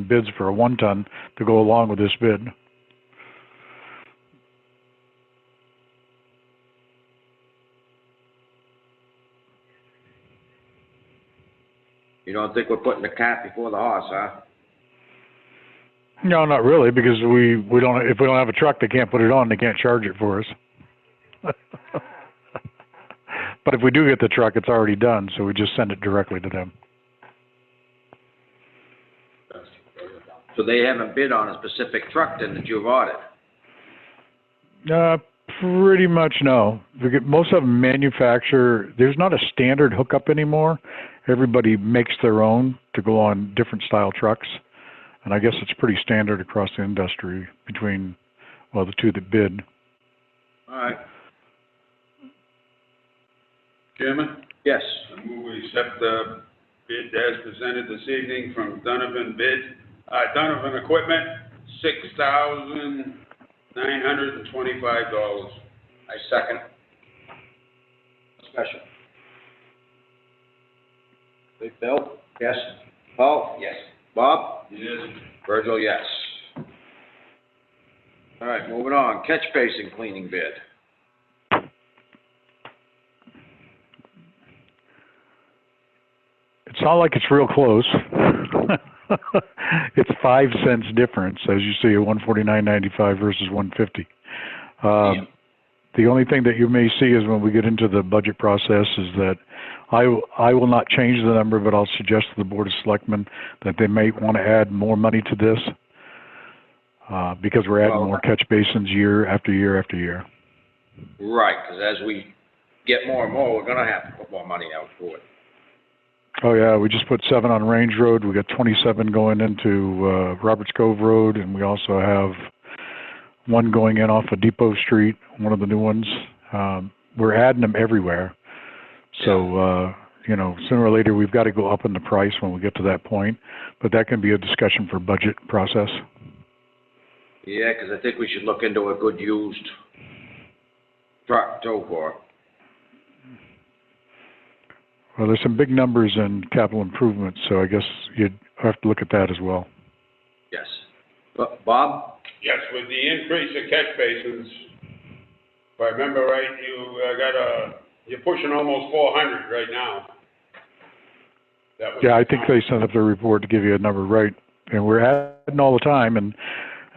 bids for a 1-ton to go along with this bid. You don't think we're putting the cat before the horse, huh? No, not really, because we don't. If we don't have a truck, they can't put it on. They can't charge it for us. But if we do get the truck, it's already done, so we just send it directly to them. So they haven't bid on a specific truck then that you've ordered? Pretty much no. Most of them manufacture. There's not a standard hookup anymore. Everybody makes their own to go on different style trucks. And I guess it's pretty standard across the industry between, well, the two that bid. All right. Chairman? Yes. I move we accept the bid as presented this evening from Donovan Equipment, $6,925. I second. Discussion. Big Bill? Yes. Paul? Yes. Bob? Yes. Virgil, yes. All right, moving on. Catch basin cleaning bid. It's not like it's real close. It's 5 cents difference, as you see, at $149.95 versus $150. The only thing that you may see is when we get into the budget process is that I will not change the number, but I'll suggest to the Board of Selectmen that they may want to add more money to this because we're adding more catch basins year after year after year. Right, because as we get more and more, we're gonna have to put more money out for it. Oh yeah, we just put 7 on Range Road. We got 27 going into Roberts Cove Road, and we also have one going in off of Depot Street, one of the new ones. We're adding them everywhere. So, sooner or later we've got to go up in the price when we get to that point, but that can be a discussion for budget process. Yeah, because I think we should look into a good used truck too for it. Well, there's some big numbers in capital improvements, so I guess you'd have to look at that as well. Yes. Bob? Yes, with the increase in catch basins, if I remember right, you're pushing almost 400 right now. Yeah, I think they sent up the report to give you a number right, and we're adding all the time, and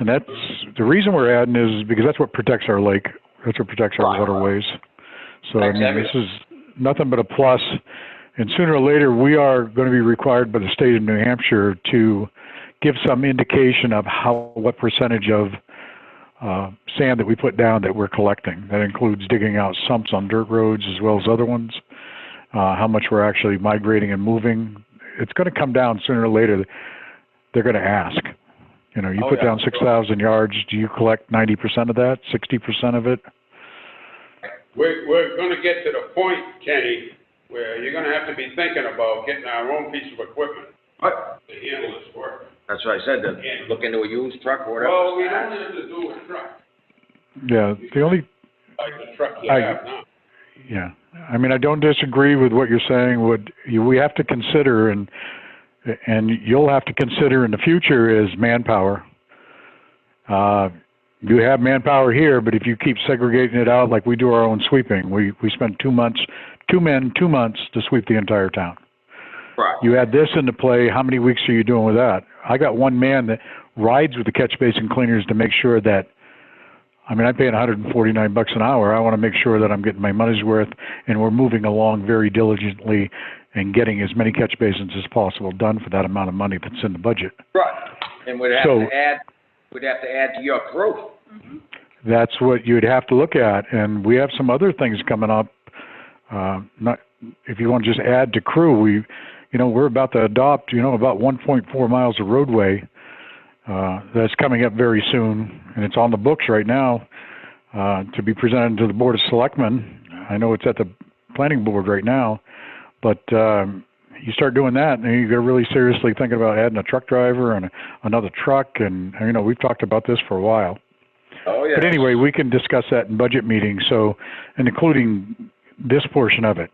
that's the reason we're adding is because that's what protects our lake, that's what protects our waterways. So I mean, this is nothing but a plus, and sooner or later we are going to be required by the state of New Hampshire to give some indication of what percentage of sand that we put down that we're collecting. That includes digging out sumps on dirt roads as well as other ones, how much we're actually migrating and moving. It's going to come down sooner or later. They're going to ask. You put down 6,000 yards, do you collect 90% of that, 60% of it? We're going to get to the point, Kenny, where you're going to have to be thinking about getting our own piece of equipment to handle this work. That's what I said, to look into a used truck or whatever. Well, we don't have to do a truck, Yeah, the only, like the truck you have now. yeah, I mean, I don't disagree with what you're saying. We have to consider, and you'll have to consider in the future is manpower. You have manpower here, but if you keep segregating it out like we do our own sweeping, we spend 2 months, 2 men, 2 months to sweep the entire town. Right. You add this into play, how many weeks are you doing with that? I got one man that rides with the catch basin cleaners to make sure that, I mean, I'm paying $149 an hour. I want to make sure that I'm getting my money's worth, and we're moving along very diligently and getting as many catch basins as possible done for that amount of money that's in the budget. Right. And we'd have So- to add to your crew. That's what you'd have to look at, and we have some other things coming up. Not, if you want to just add to crew, we're about to adopt, about 1.4 miles of roadway, that's coming up very soon, and it's on the books right now, to be presented to the Board of Selectmen. I know it's at the planning board right now, but, you start doing that, and you got to really seriously think about adding a truck driver and another truck, and, we've talked about this for a while. Oh, yeah. But anyway, we can discuss that in budget meetings, and including this portion of it.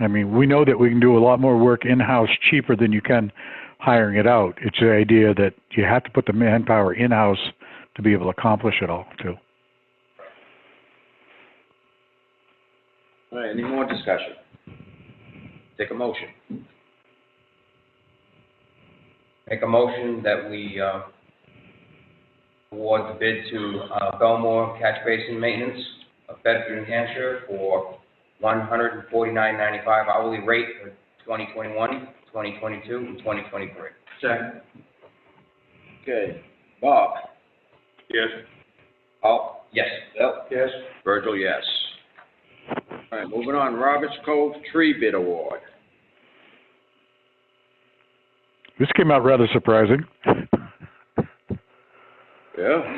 I mean, we know that we can do a lot more work in-house cheaper than you can hiring it out. It's the idea that you have to put the manpower in-house to be able to accomplish it all, too. All right, any more discussion? Take a motion. Make a motion that we, award the bid to, Belmore Catch Basin Maintenance of Bedford, New Hampshire for $149.95 hourly rate for 2021, 2022, and 2023. Second. Okay. Bob? Yes. Paul? Yes. Bill? Yes? Virgil, yes. All right, moving on, Roberts Cove Tree Bid Award. This came out rather surprising. Yeah.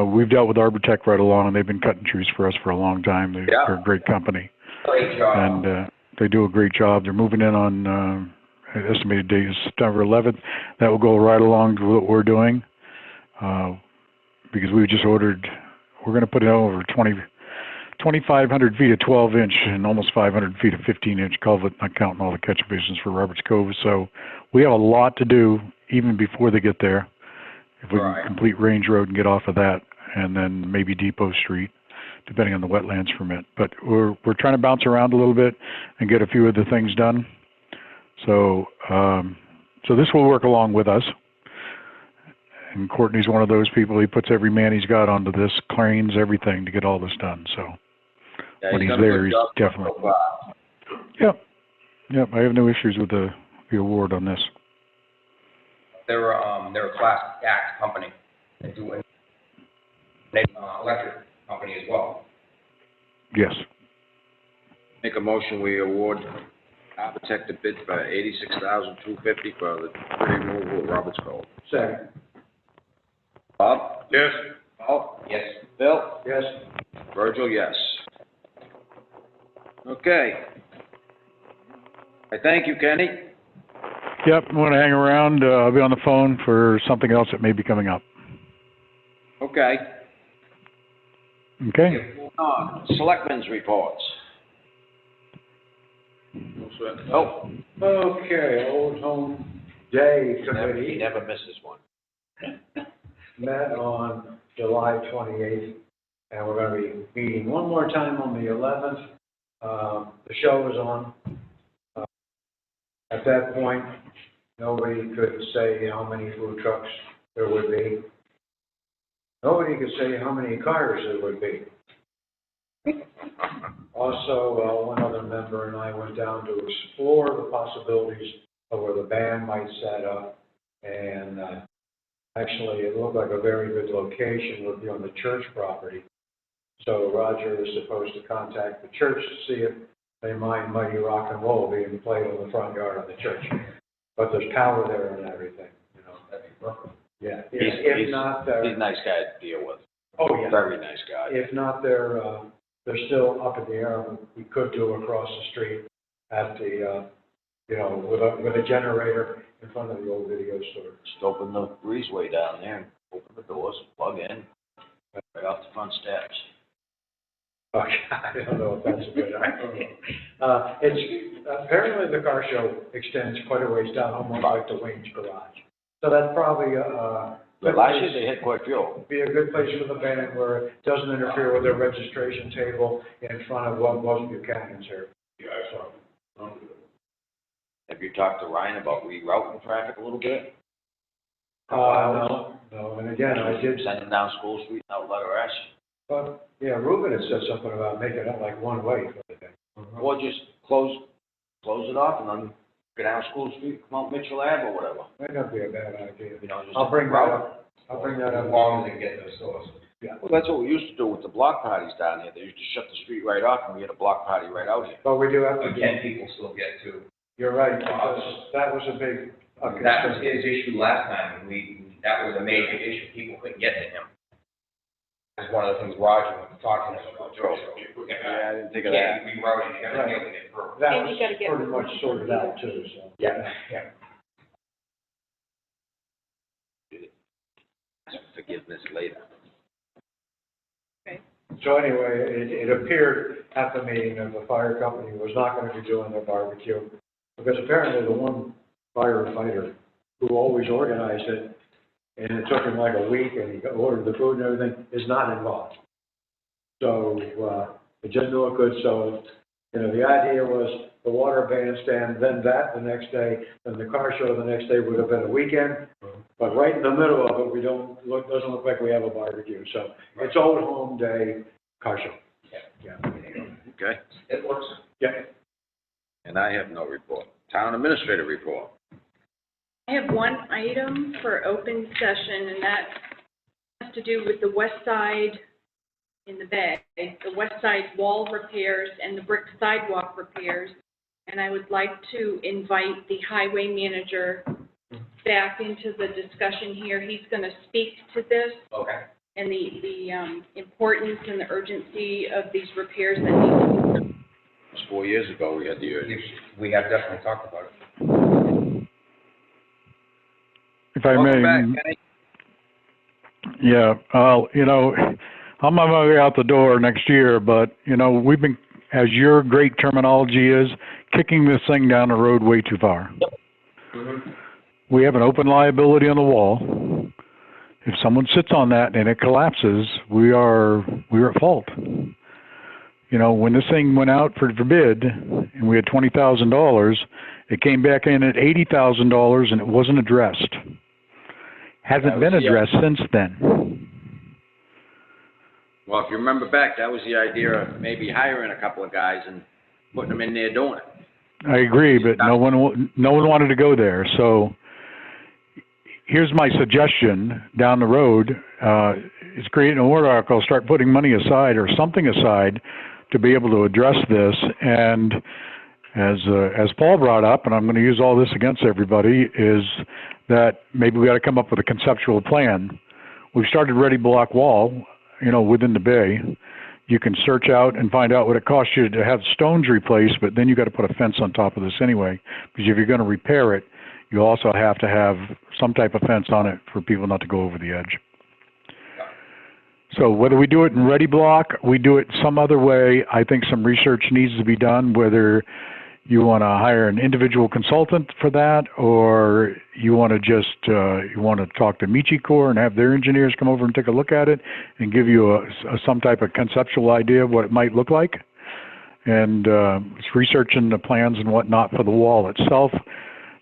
We've dealt with Arbortech right along, and they've been cutting trees for us for a long time. They're a great company, Great job. and they do a great job. They're moving in on estimated date is September 11th. That will go right along to what we're doing, because we just ordered. We're going to put in over 2,500 feet of 12-inch and almost 500 feet of 15-inch culvert, not counting all the catch basins for Roberts Cove. So we have a lot to do even before they get there. If we Right. can complete Range Road and get off of that, and then maybe Depot Street, depending on the wetlands permit. But we're trying to bounce around a little bit and get a few of the things done. So this will work along with us. And Courtney's one of those people, he puts every man he's got onto this, cranes, everything to get all this done, so. Yeah, When he's done a there, good he's job definitely- so far. Yep, I have no issues with the award on this. They're a Class Act company. They do an electric company as well. Yes. Make a motion, we award Arbortech the bid for $86,250 for the tree removal at Roberts Cove. Second? Bob? Yes. Paul? Yes. Bill? Yes? Virgil, yes. Okay. I thank you, Kenny. Yep, I'm gonna hang around, I'll be on the phone for something else that may be coming up. Okay. Okay? Moving on, Selectmen's reports. Oh, Okay, Old Home Day he Committee never misses one. met on July 28th, and we're gonna be meeting one more time on the 11th. The show was on. At that point, nobody could say how many food trucks there would be. Nobody could say how many cars there would be. Also, one other member and I went down to explore the possibilities of where the band might set up, and actually, it looked like a very good location, would be on the church property. So Roger is supposed to contact the church to see if they mind Mighty Rock and Roll being played on the front yard of the church. But there's power there and everything, you know. That'd be perfect. Yeah, He's if not, He's a nice guy to deal with. oh, yeah. Very nice guy. If not, they're still up in the air. We could do across the street at the, with a generator in front of the old video store. Just open the breezeway down there, and open the doors, plug in, right off the front steps. Okay, I don't know if that's a good idea. It's, apparently the car show extends quite a ways down, almost like the Wayne's Garage. So that's probably, But last year they had quite a few. Be a good place for the band where it doesn't interfere with their registration table in front of what most Buchanan's here. Yeah, I saw it. Have you talked to Ryan about rerouting traffic a little bit? No, and again, I did, Send them down School Street, out letter S. but, yeah, Ruben had said something about making it like one way for the day. Or just close it off and then go down School Street, come out Mitchell Ave or whatever. Might not be a bad idea. You know, just I'll bring that route. up. I'll bring that As up. long as they get those stores. Well, that's what we used to do with the block parties down here. They used to shut the street right off and we had a block party right out here. But we do have to But do, can people still get to? you're right, because that was a big, That was his issue last time, and that was a major issue, people couldn't get to him. That's one of the things Roger was talking about. Yeah, I didn't think of Yeah, that. you rerouted, you gotta be able to get through. That And was you gotta get- pretty much sorted out too, so. Yeah. Ask for forgiveness later. So anyway, it appeared at the meeting that the fire company was not gonna be doing their barbecue, because apparently the one firefighter who always organized it, and it took him like a week, and he ordered the food and everything, is not involved. So, it didn't look good, so, you know, the idea was the water bandstand, then that the next day, and the car show the next day would have been a weekend. But right in the middle of it, doesn't look like we have a barbecue, so it's Old Home Day car show. Yeah. Okay? It works. Yeah. And I have no report. Town administrator report. I have one item for open session, and that has to do with the west side in the bay, the west side wall repairs and the brick sidewalk repairs. And I would like to invite the highway manager back into the discussion here. He's going to speak to this Okay. and the importance and the urgency of these repairs that need to be done. It was 4 years ago we had the urgency. We have definitely talked about it. If I Welcome may. back, Kenny. Yeah, you know, I'm on my way out the door next year, but, you know, we've been, as your great terminology is, kicking this thing down the road way too far. We have an open liability on the wall. If someone sits on that and it collapses, we're at fault. You know, when this thing went out for bid and we had $20,000, it came back in at $80,000 and it wasn't addressed. Hasn't been addressed since then. Well, if you remember back, that was the idea of maybe hiring a couple of guys and putting them in there doing it. I agree, but no one wanted to go there. So here's my suggestion down the road, is create an warrant article, start putting money aside or something aside to be able to address this. And as Paul brought up, and I'm going to use all this against everybody, is that maybe we got to come up with a conceptual plan. We've started ready block wall, you know, within the bay. You can search out and find out what it costs you to have stones replaced, but then you got to put a fence on top of this anyway, because if you're going to repair it, you also have to have some type of fence on it for people not to go over the edge. So whether we do it in ready block, we do it some other way, I think some research needs to be done, whether you want to hire an individual consultant for that, or you want to just, you want to talk to Michi Corps and have their engineers come over and take a look at it and give you some type of conceptual idea of what it might look like. And it's researching the plans and whatnot for the wall itself,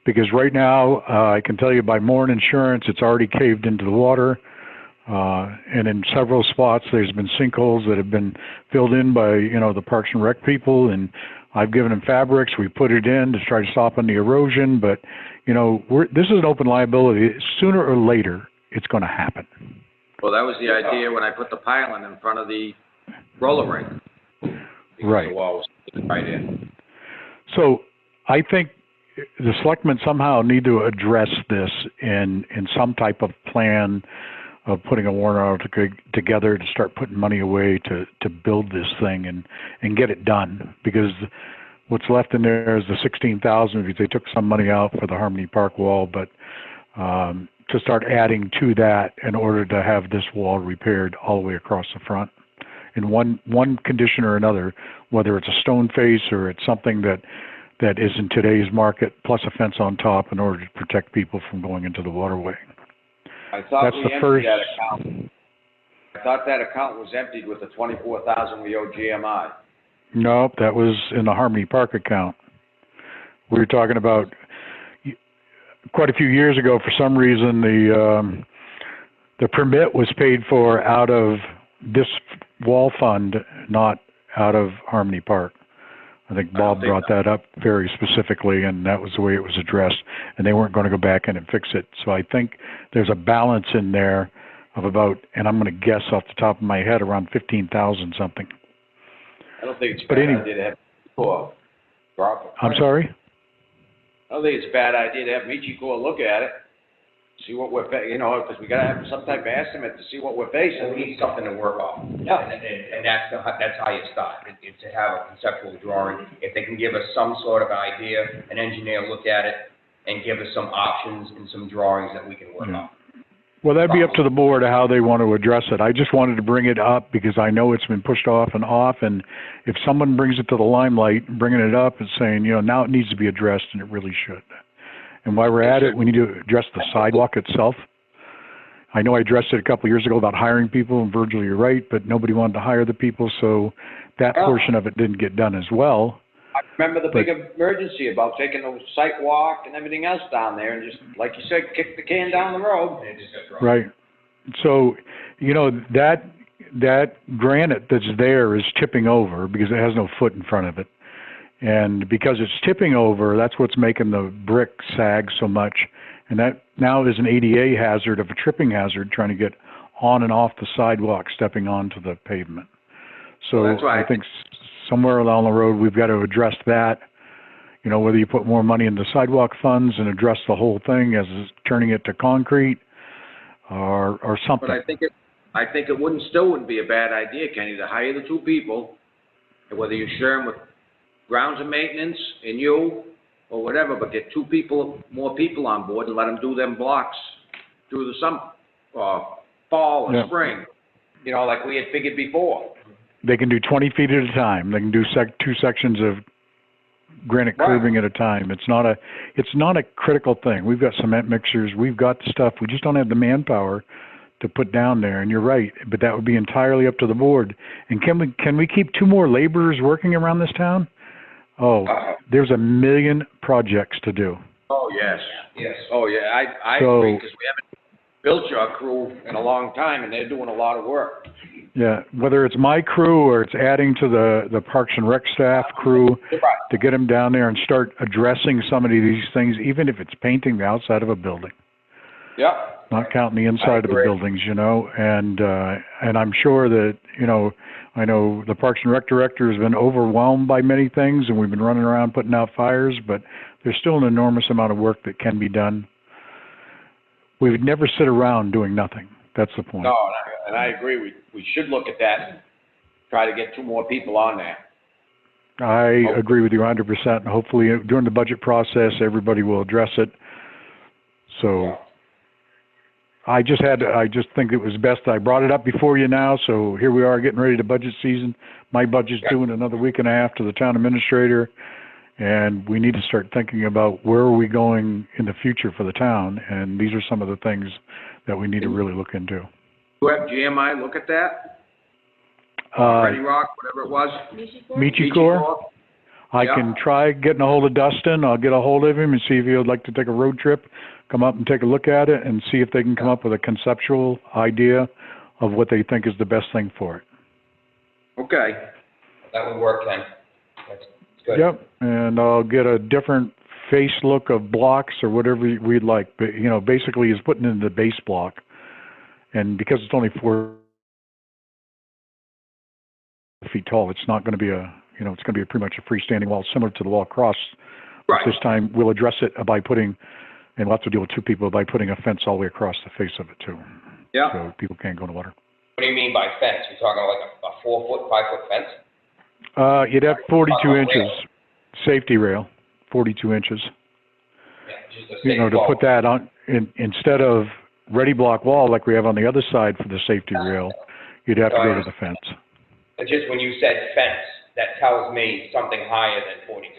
because right now, I can tell you by Moore Insurance, it's already caved into the water. And in several spots, there's been sinkholes that have been filled in by, you know, the Parks and Rec people, and I've given them fabrics. We put it in to try to soften the erosion, but, you know, this is an open liability. Sooner or later, it's going to happen. Well, that was the idea when I put the piling in front of the roller rink. Because Right. the wall was right in. So I think the selectmen somehow need to address this in some type of plan of putting a warrant article together to start putting money away to build this thing and get it done. Because what's left in there is the $16,000 because they took some money out for the Harmony Park wall, but to start adding to that in order to have this wall repaired all the way across the front in one condition or another, whether it's a stone face or it's something that is in today's market, plus a fence on top in order to protect people from going into the waterway. I thought That's we the emptied first. that account. I thought that account was emptied with the 24,000 we owe GMI. Nope, that was in the Harmony Park account. We were talking about, quite a few years ago, for some reason, the permit was paid for out of this wall fund, not out of Harmony Park. I think Bob brought that up very specifically, and that was the way it was addressed, and they weren't going to go back in and fix it. So I think there's a balance in there of about, and I'm going to guess off the top of my head, around 15,000 something. I don't think it's a bad idea to have Michiko drop it. I'm sorry? I don't think it's a bad idea to have Michiko look at it, see what we're, because we gotta have some type of estimate to see what we're So facing. we need something to work off. Yeah. And that's how you start, is to have a conceptual drawing. If they can give us some sort of idea, an engineer look at it and give us some options and some drawings that we can work on. Well, that'd be up to the board how they want to address it. I just wanted to bring it up because I know it's been pushed off, and if someone brings it to the limelight, bringing it up and saying, now it needs to be addressed, and it really should. And while we're at it, we need to address the sidewalk itself. I know I addressed it a couple of years ago about hiring people, and Virgil, you're right, but nobody wanted to hire the people, so that portion of it didn't get done as well. I remember the big emergency about taking the site walk and everything else down there, and just, like you said, kick the can down the road. Right. So, that granite that's there is tipping over because it has no foot in front of it. And because it's tipping over, that's what's making the brick sag so much. And that now is an ADA hazard, of a tripping hazard, trying to get on and off the sidewalk, stepping onto the pavement. So Well, that's why I think somewhere along the road, we've got to address that. Whether you put more money in the sidewalk funds and address the whole thing as turning it to concrete or something. But I think it wouldn't be a bad idea, Kenny, to hire the two people, and whether you share them with grounds and maintenance and you or whatever, but get more people on board and let them do them blocks through the summer, or fall or spring, like we had figured before. They can do 20 feet at a time. They can do two sections of granite curbing at a time. It's not a critical thing. We've got cement mixers. We've got stuff. We just don't have the manpower to put down there. And you're right, but that would be entirely up to the board. And can we keep 2 more laborers working around this town? Oh, there's a million projects to do. Oh, yes. Yes. Oh, yeah, I agree, because we haven't built your crew in a long time, and they're doing a lot of work. Yeah, whether it's my crew or it's adding to the Parks and Rec staff crew to get them down there and start addressing some of these things, even if it's painting the outside of a building. Yep. Not counting the inside of the buildings, and I'm sure that, I know the Parks and Rec director has been overwhelmed by many things, and we've been running around putting out fires, but there's still an enormous amount of work that can be done. We would never sit around doing nothing. That's the point. No, and I agree. We should look at that and try to get 2 more people on there. I agree with you 100%, and hopefully during the budget process, everybody will address it. So I just think it was best I brought it up before you now, so here we are getting ready to budget season. My budget's due in another week and a half to the town administrator, and we need to start thinking about where are we going in the future for the town, and these are some of the things that we need to really look into. You have GMI look at that? Ready Rock, whatever it was? Michiko? I can try getting a hold of Dustin. I'll get a hold of him and see if he would like to take a road trip, come up and take a look at it and see if they can come up with a conceptual idea of what they think is the best thing for it. Okay. That would work, Ken. That's good. Yep, and I'll get a different face look of blocks or whatever we'd like. But, basically he's putting in the base block. And because it's only 4 feet tall, it's not going to be it's going to be pretty much a freestanding wall similar to the wall across. Right. This time we'll address it by putting, and we'll have to deal with 2 people, by putting a fence all the way across the face of it too. Yeah. So people can't go in the water. What do you mean by fence? You're talking like a 4-foot, 5-foot fence? You'd have 42 inches, safety rail, 42 inches. Yeah, just a safety To wall. put that on, instead of ready block wall like we have on the other side for the safety rail, you'd have to go to the fence. It's just when you said fence, that tells me something higher than 42.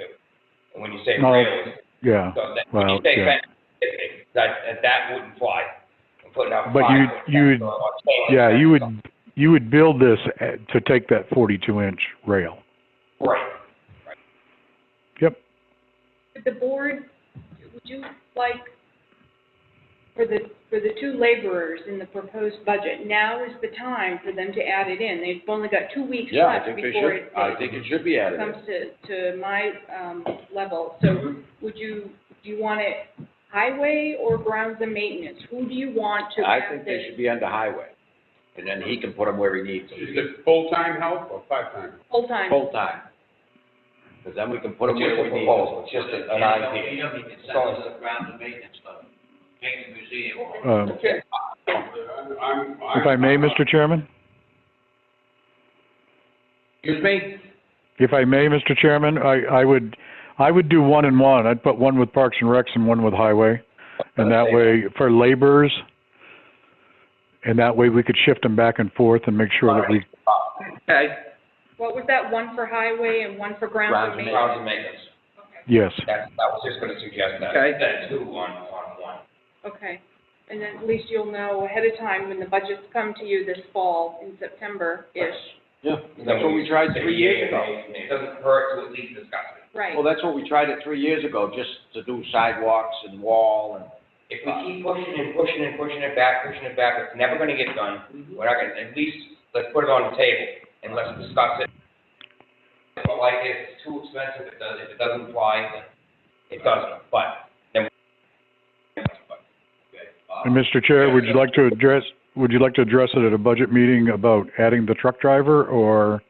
And when you say No, rail, yeah, so when you say fence, that wouldn't fly. putting out. But you would build this to take that 42-inch rail. Right. Yep. The board, would you like, for the two laborers in the proposed budget, now is the time for them to add it in. They've only got 2 weeks Yeah, I left think they before should, I think it should be added in. comes to my, level. So do you want it highway or grounds and maintenance? Who do you want to I have think this? they should be under highway, and then he can put them where he needs Is them, it full-time help or part-time? Full-time. full-time. Because then we can put them It's just where a we need them. proposal, it's just an idea. He doesn't even send us the grounds and maintenance stuff, paint the museum. Okay. If I may, Mr. Chairman? Excuse me? If I may, Mr. Chairman, I would do 1 and 1. I'd put one with Parks and Recs and one with Highway. And that way, for laborers, and that way we could shift them back and forth and make sure that we, Okay. What was that, one for highway and one for grounds and maintenance? Grounds and maintenance. yes. That was just gonna suggest that. Okay. That 2 on 1. Okay, and then at least you'll know ahead of time when the budgets come to you this fall, in September-ish. Yeah, that's what we tried 3 years ago. It doesn't hurt to at least discuss it. Right. Well, that's what we tried it 3 years ago, just to do sidewalks and wall and. If we keep pushing it back, it's never gonna get done. We're not gonna, at least, let's put it on the table and let's discuss it. But like, if it's too expensive, if it doesn't fly, then it doesn't, but then. And Mr. Chair, would you like to address it at a budget meeting about adding the truck driver, or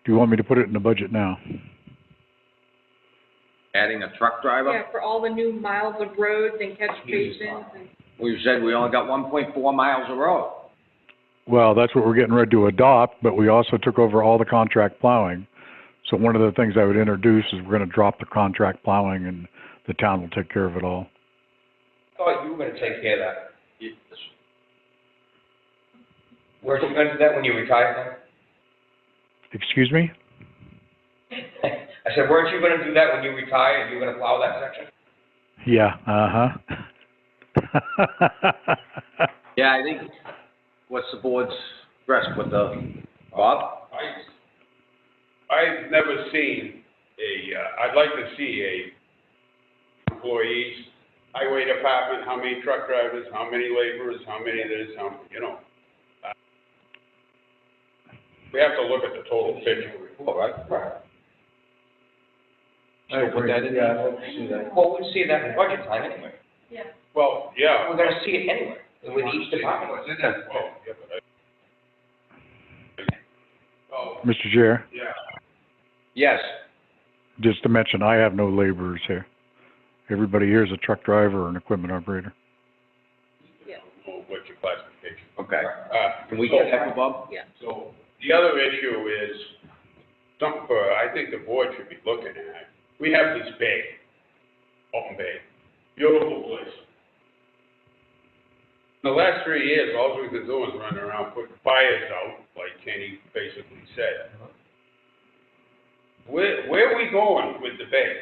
do you want me to put it in the budget now? Adding a truck driver? Yeah, for all the new miles of roads and catch basins and. We said we only got 1.4 miles of road. Well, that's what we're getting ready to adopt, but we also took over all the contract plowing. So one of the things I would introduce is we're gonna drop the contract plowing and the town will take care of it all. Thought you were gonna take care of that. Weren't you gonna do that when you retired Excuse me? then? I said, weren't you gonna do that when you retired? You were gonna plow that section? Yeah, uh-huh. Yeah, I think, what's the board's dress with the, Bob? I've never seen I'd like to see employees, highway department, how many truck drivers, how many laborers, how many this, we have to look at the total picture. Right. I So put agree. that in Yeah, there. I'd like to see that. Well, we'll see that in budget time anyway. Yeah. Well, yeah. We're gonna see it anyway, with each department. Well, yeah, but oh, Mr. Chair, yeah. Yes. just to mention, I have no laborers here. Everybody here is a truck driver or an equipment operator. Oh, what's your classification? Okay. Can we get that for Bob? Yeah. So, the other issue is, something I think the board should be looking at. We have this bay, open bay, beautiful place. The last 3 years, all we've been doing is running around putting fires out, like Kenny basically said. Where are we going with the bay?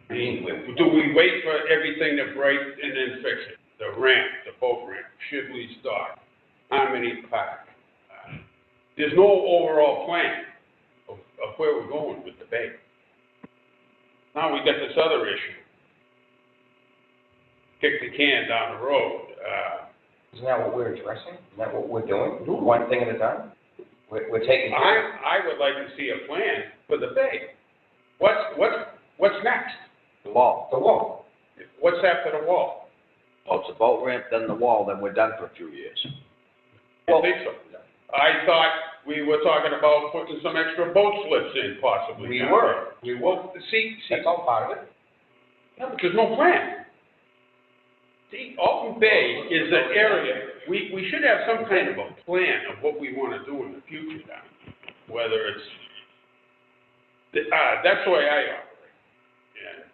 I mean, do we wait for everything to break and then fix it? The ramp, the boat ramp, should we start? How many park? There's no overall plan of where we're going with the bay. Now we got this other issue. Kick the can down the road. Isn't that what we're addressing? Isn't that what we're doing? One thing at a time? We're taking care of it. I would like to see a plan for the bay. What's next? The wall. The wall. What's after the wall? Well, it's a boat ramp, then the wall, then we're done for a few years. I think so. I thought we were talking about putting some extra boat slips in possibly. We were. See, That's all part of it. yeah, but there's no plan. See, Alton Bay is the area, we should have some kind of a plan of what we want to do in the future down there. Whether it's, that's the way I operate. Yeah.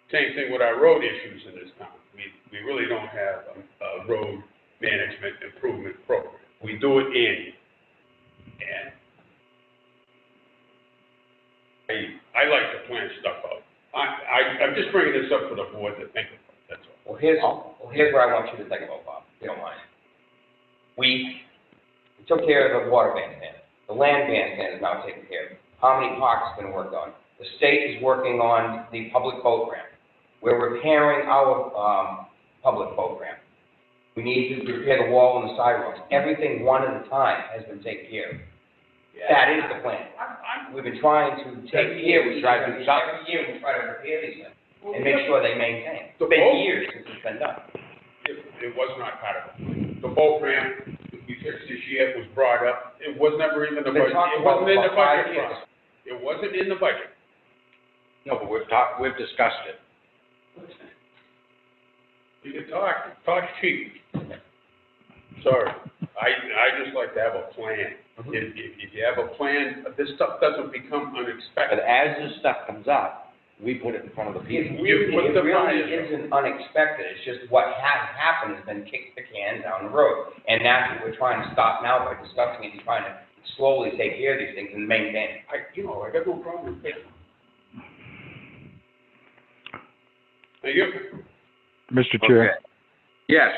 Same thing with our road issues in this town. We really don't have a road management improvement program. We do it annually. And I like to plan stuff out. I'm just bringing this up for the board to think about, that's all. Well, here's what I want you to think about, Bob, if you don't mind. We took care of the water bandstand. The land bandstand is now taken care of. How many parks have been worked on? The state is working on the public boat ramp. We're repairing our, public boat ramp. We need to repair the wall and the sidewalks. Everything one at a time has been taken care of. That is the plan. We've been trying to take care, we try to do something. Every year, we try to repair these things and make sure they maintain. It's been years since it's been done. It was not part of it. The boat ramp we fixed this year was brought up, it was never even the budget. It wasn't in the budget process. It wasn't in the budget. No, but we've discussed it. You can talk cheap. Sorry, I just like to have a plan. If you have a plan, this stuff doesn't become But unexpected. as this stuff comes up, we put it in front of the people. You put the It really fires. isn't unexpected, it's just what has happened has been kick the can down the road. And that's what we're trying to stop now by discussing it and trying to slowly take care of these things and maintain it. I got no problem with that. Thank you. Mr. Chair. Okay. Yes.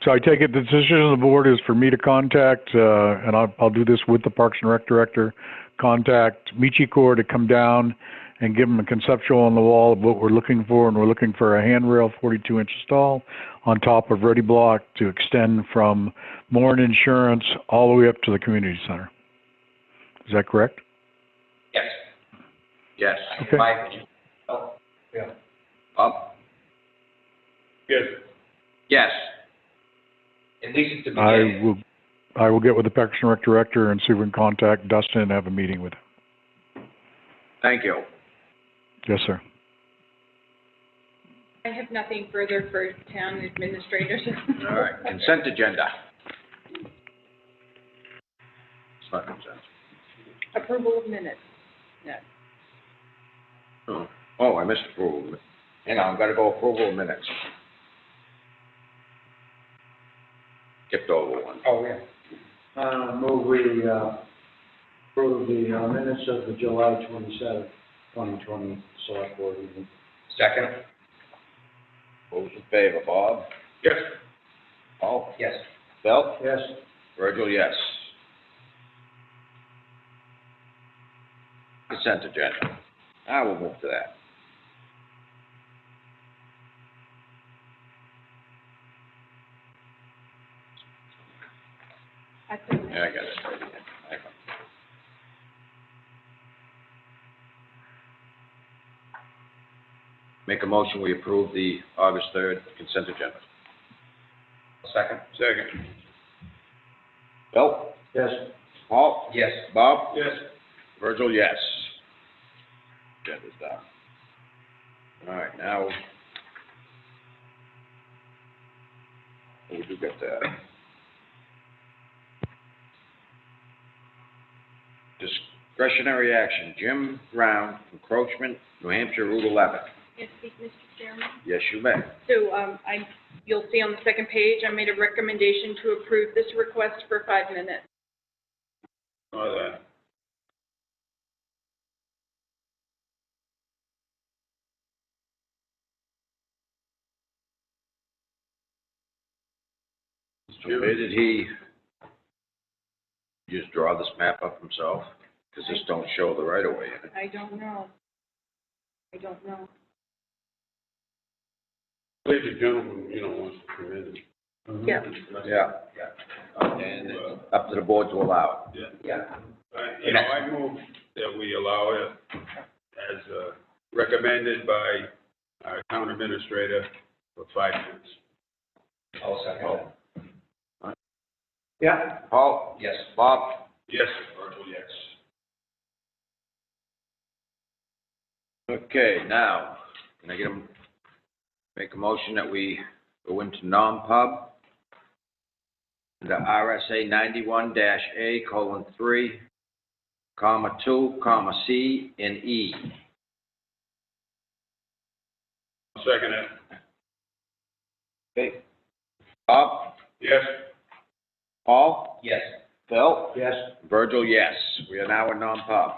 So I take it the decision of the board is for me to contact, and I'll do this with the Parks and Rec director, contact Michi Corps to come down and give them a conceptual on the wall of what we're looking for, and we're looking for a handrail 42 inches tall on top of ready block to extend from Moran Insurance all the way up to the community center. Is that correct? Yes, Yes. Okay. in my opinion. Oh, Up? Yes. Yes. at least it's the beginning. I will get with the Parks and Rec director and see if we can contact Dustin and have a meeting with him. Thank you. Yes, sir. I have nothing further for town administrators. All right, consent agenda. It's not consent. Approval of minutes. No. Oh, I missed approval. Hang on, I've got to go approval of minutes. Skipped over one. Oh, yeah. Move we, approve the minutes of the July 27th, 2020 select board meeting. Second? Those in favor, Bob? Yes. Paul? Yes. Bill? Yes. Virgil, yes. Consent agenda. I will move to that. I put Yeah, I got it. Hang on. Make a motion, we approve the August 3rd consent agenda. Second? Second. Bill? Yes. Paul? Yes. Bob? Yes. Virgil, yes. Agenda's done. All right, now, we do get that. Discretionary action, Jim Brown, encroachment, New Hampshire Route 11. Yes, speak, Mr. Chairman. Yes, you may. So, you'll see on the second page, I made a recommendation to approve this request for 5 minutes. All that. So where did he just draw this map up himself? Because this don't show the right of way in it. I don't know. Please, the gentleman, wants to come in. Yeah. Yeah. And it's up to the board to allow it. Yeah. I move that we allow it as recommended by our town administrator for 5 minutes. I'll second. Yeah. Paul? Yes. Bob? Yes. Virgil, yes. Okay, now, can I get make a motion that we go into non-pub? The RSA 91-A:3, comma 2, comma C, and E. Second it. Okay. Bob? Yes. Paul? Yes. Phil? Yes. Virgil, yes. We are now in non-pub.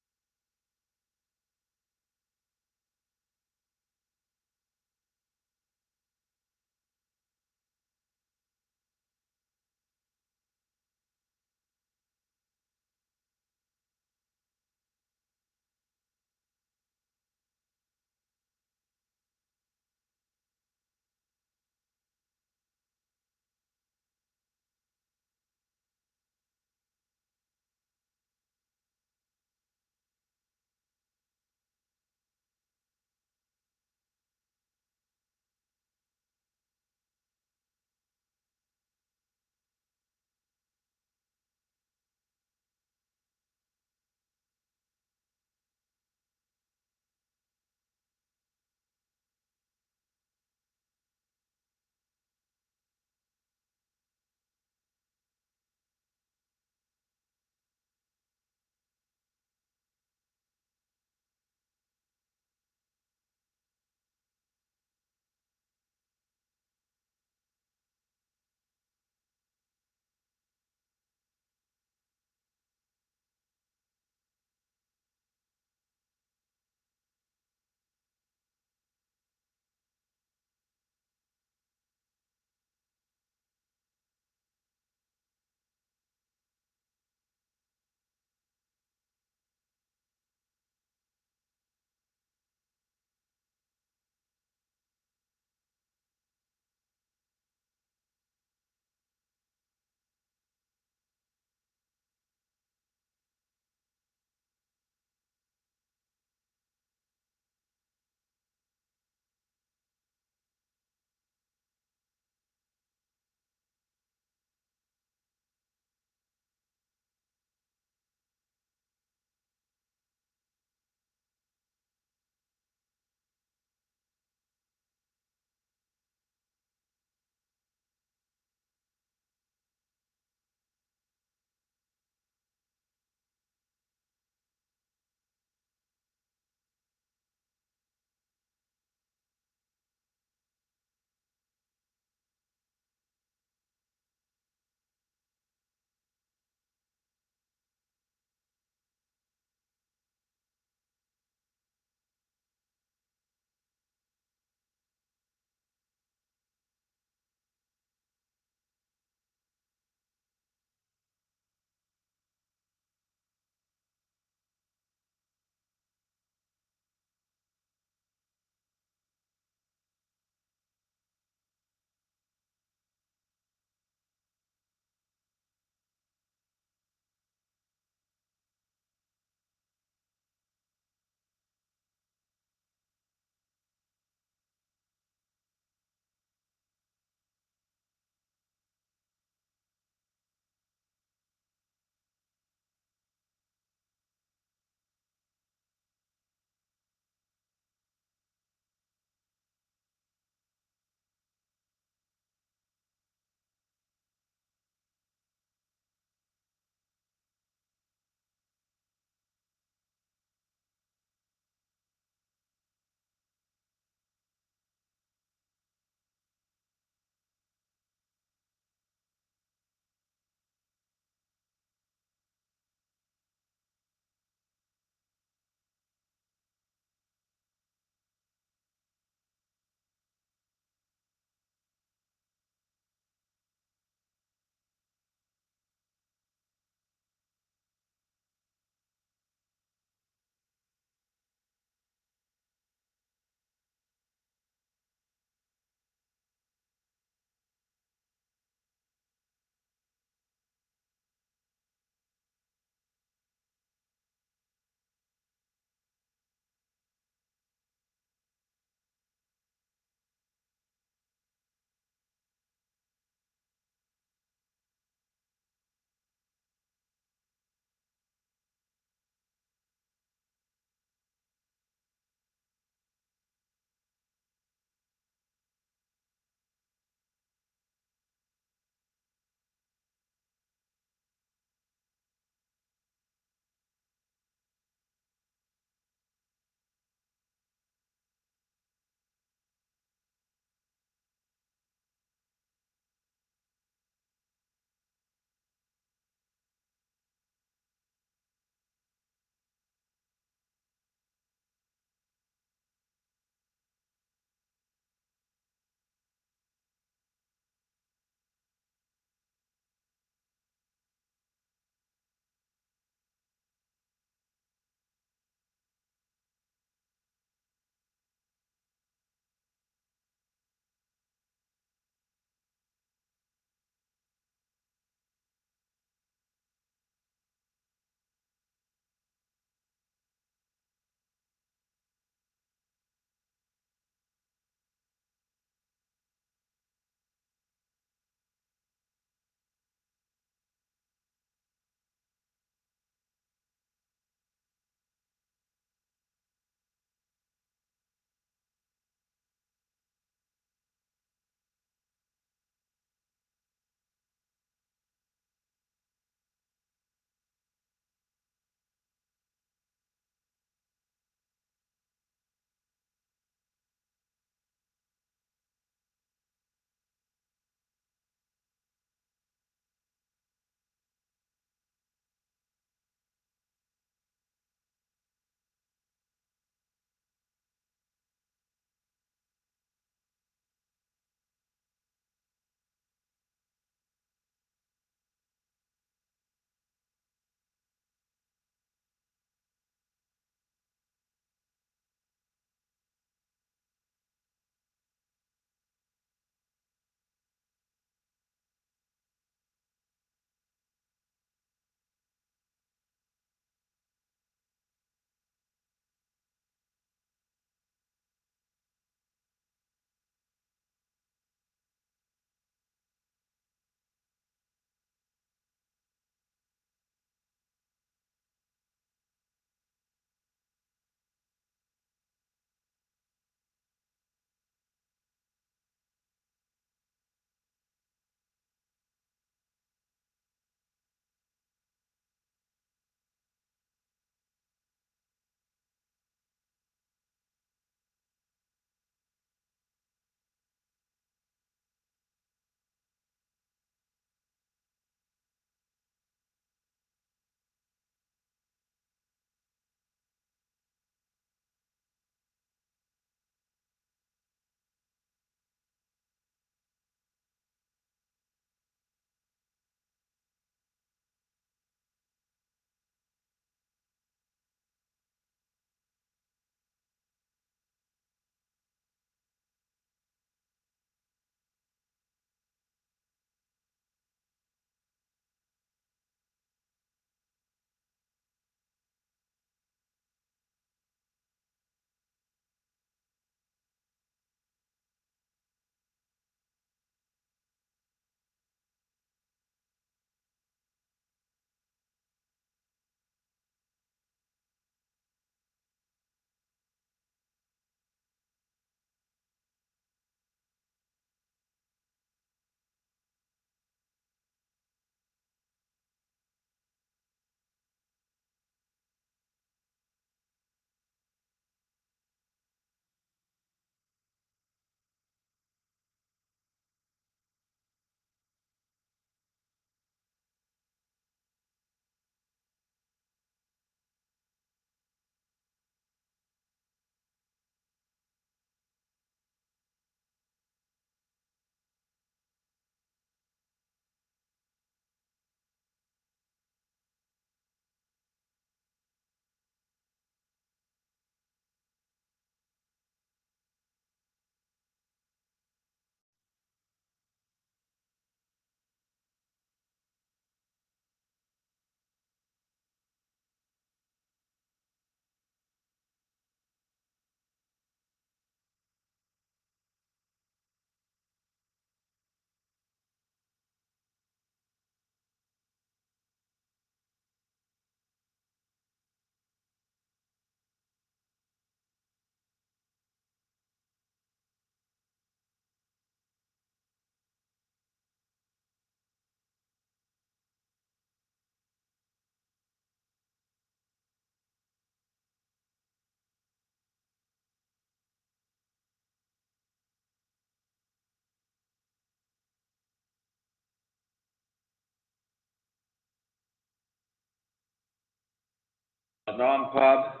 Non-pub,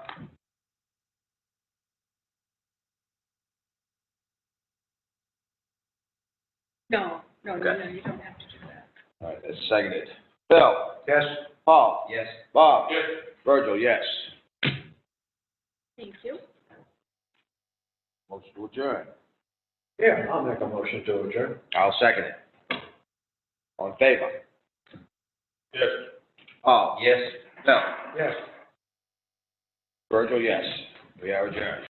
No, no, Okay. you don't have to do that. all right, that's seconded. Bill? Yes? Paul? Yes. Bob? Virgil, yes. Thank you. Motion to adjourn. Yeah, I'll make a motion to adjourn. I'll second it. All in favor? Yes. Paul? Yes. Bill? Yes. Virgil, yes. We are adjourned.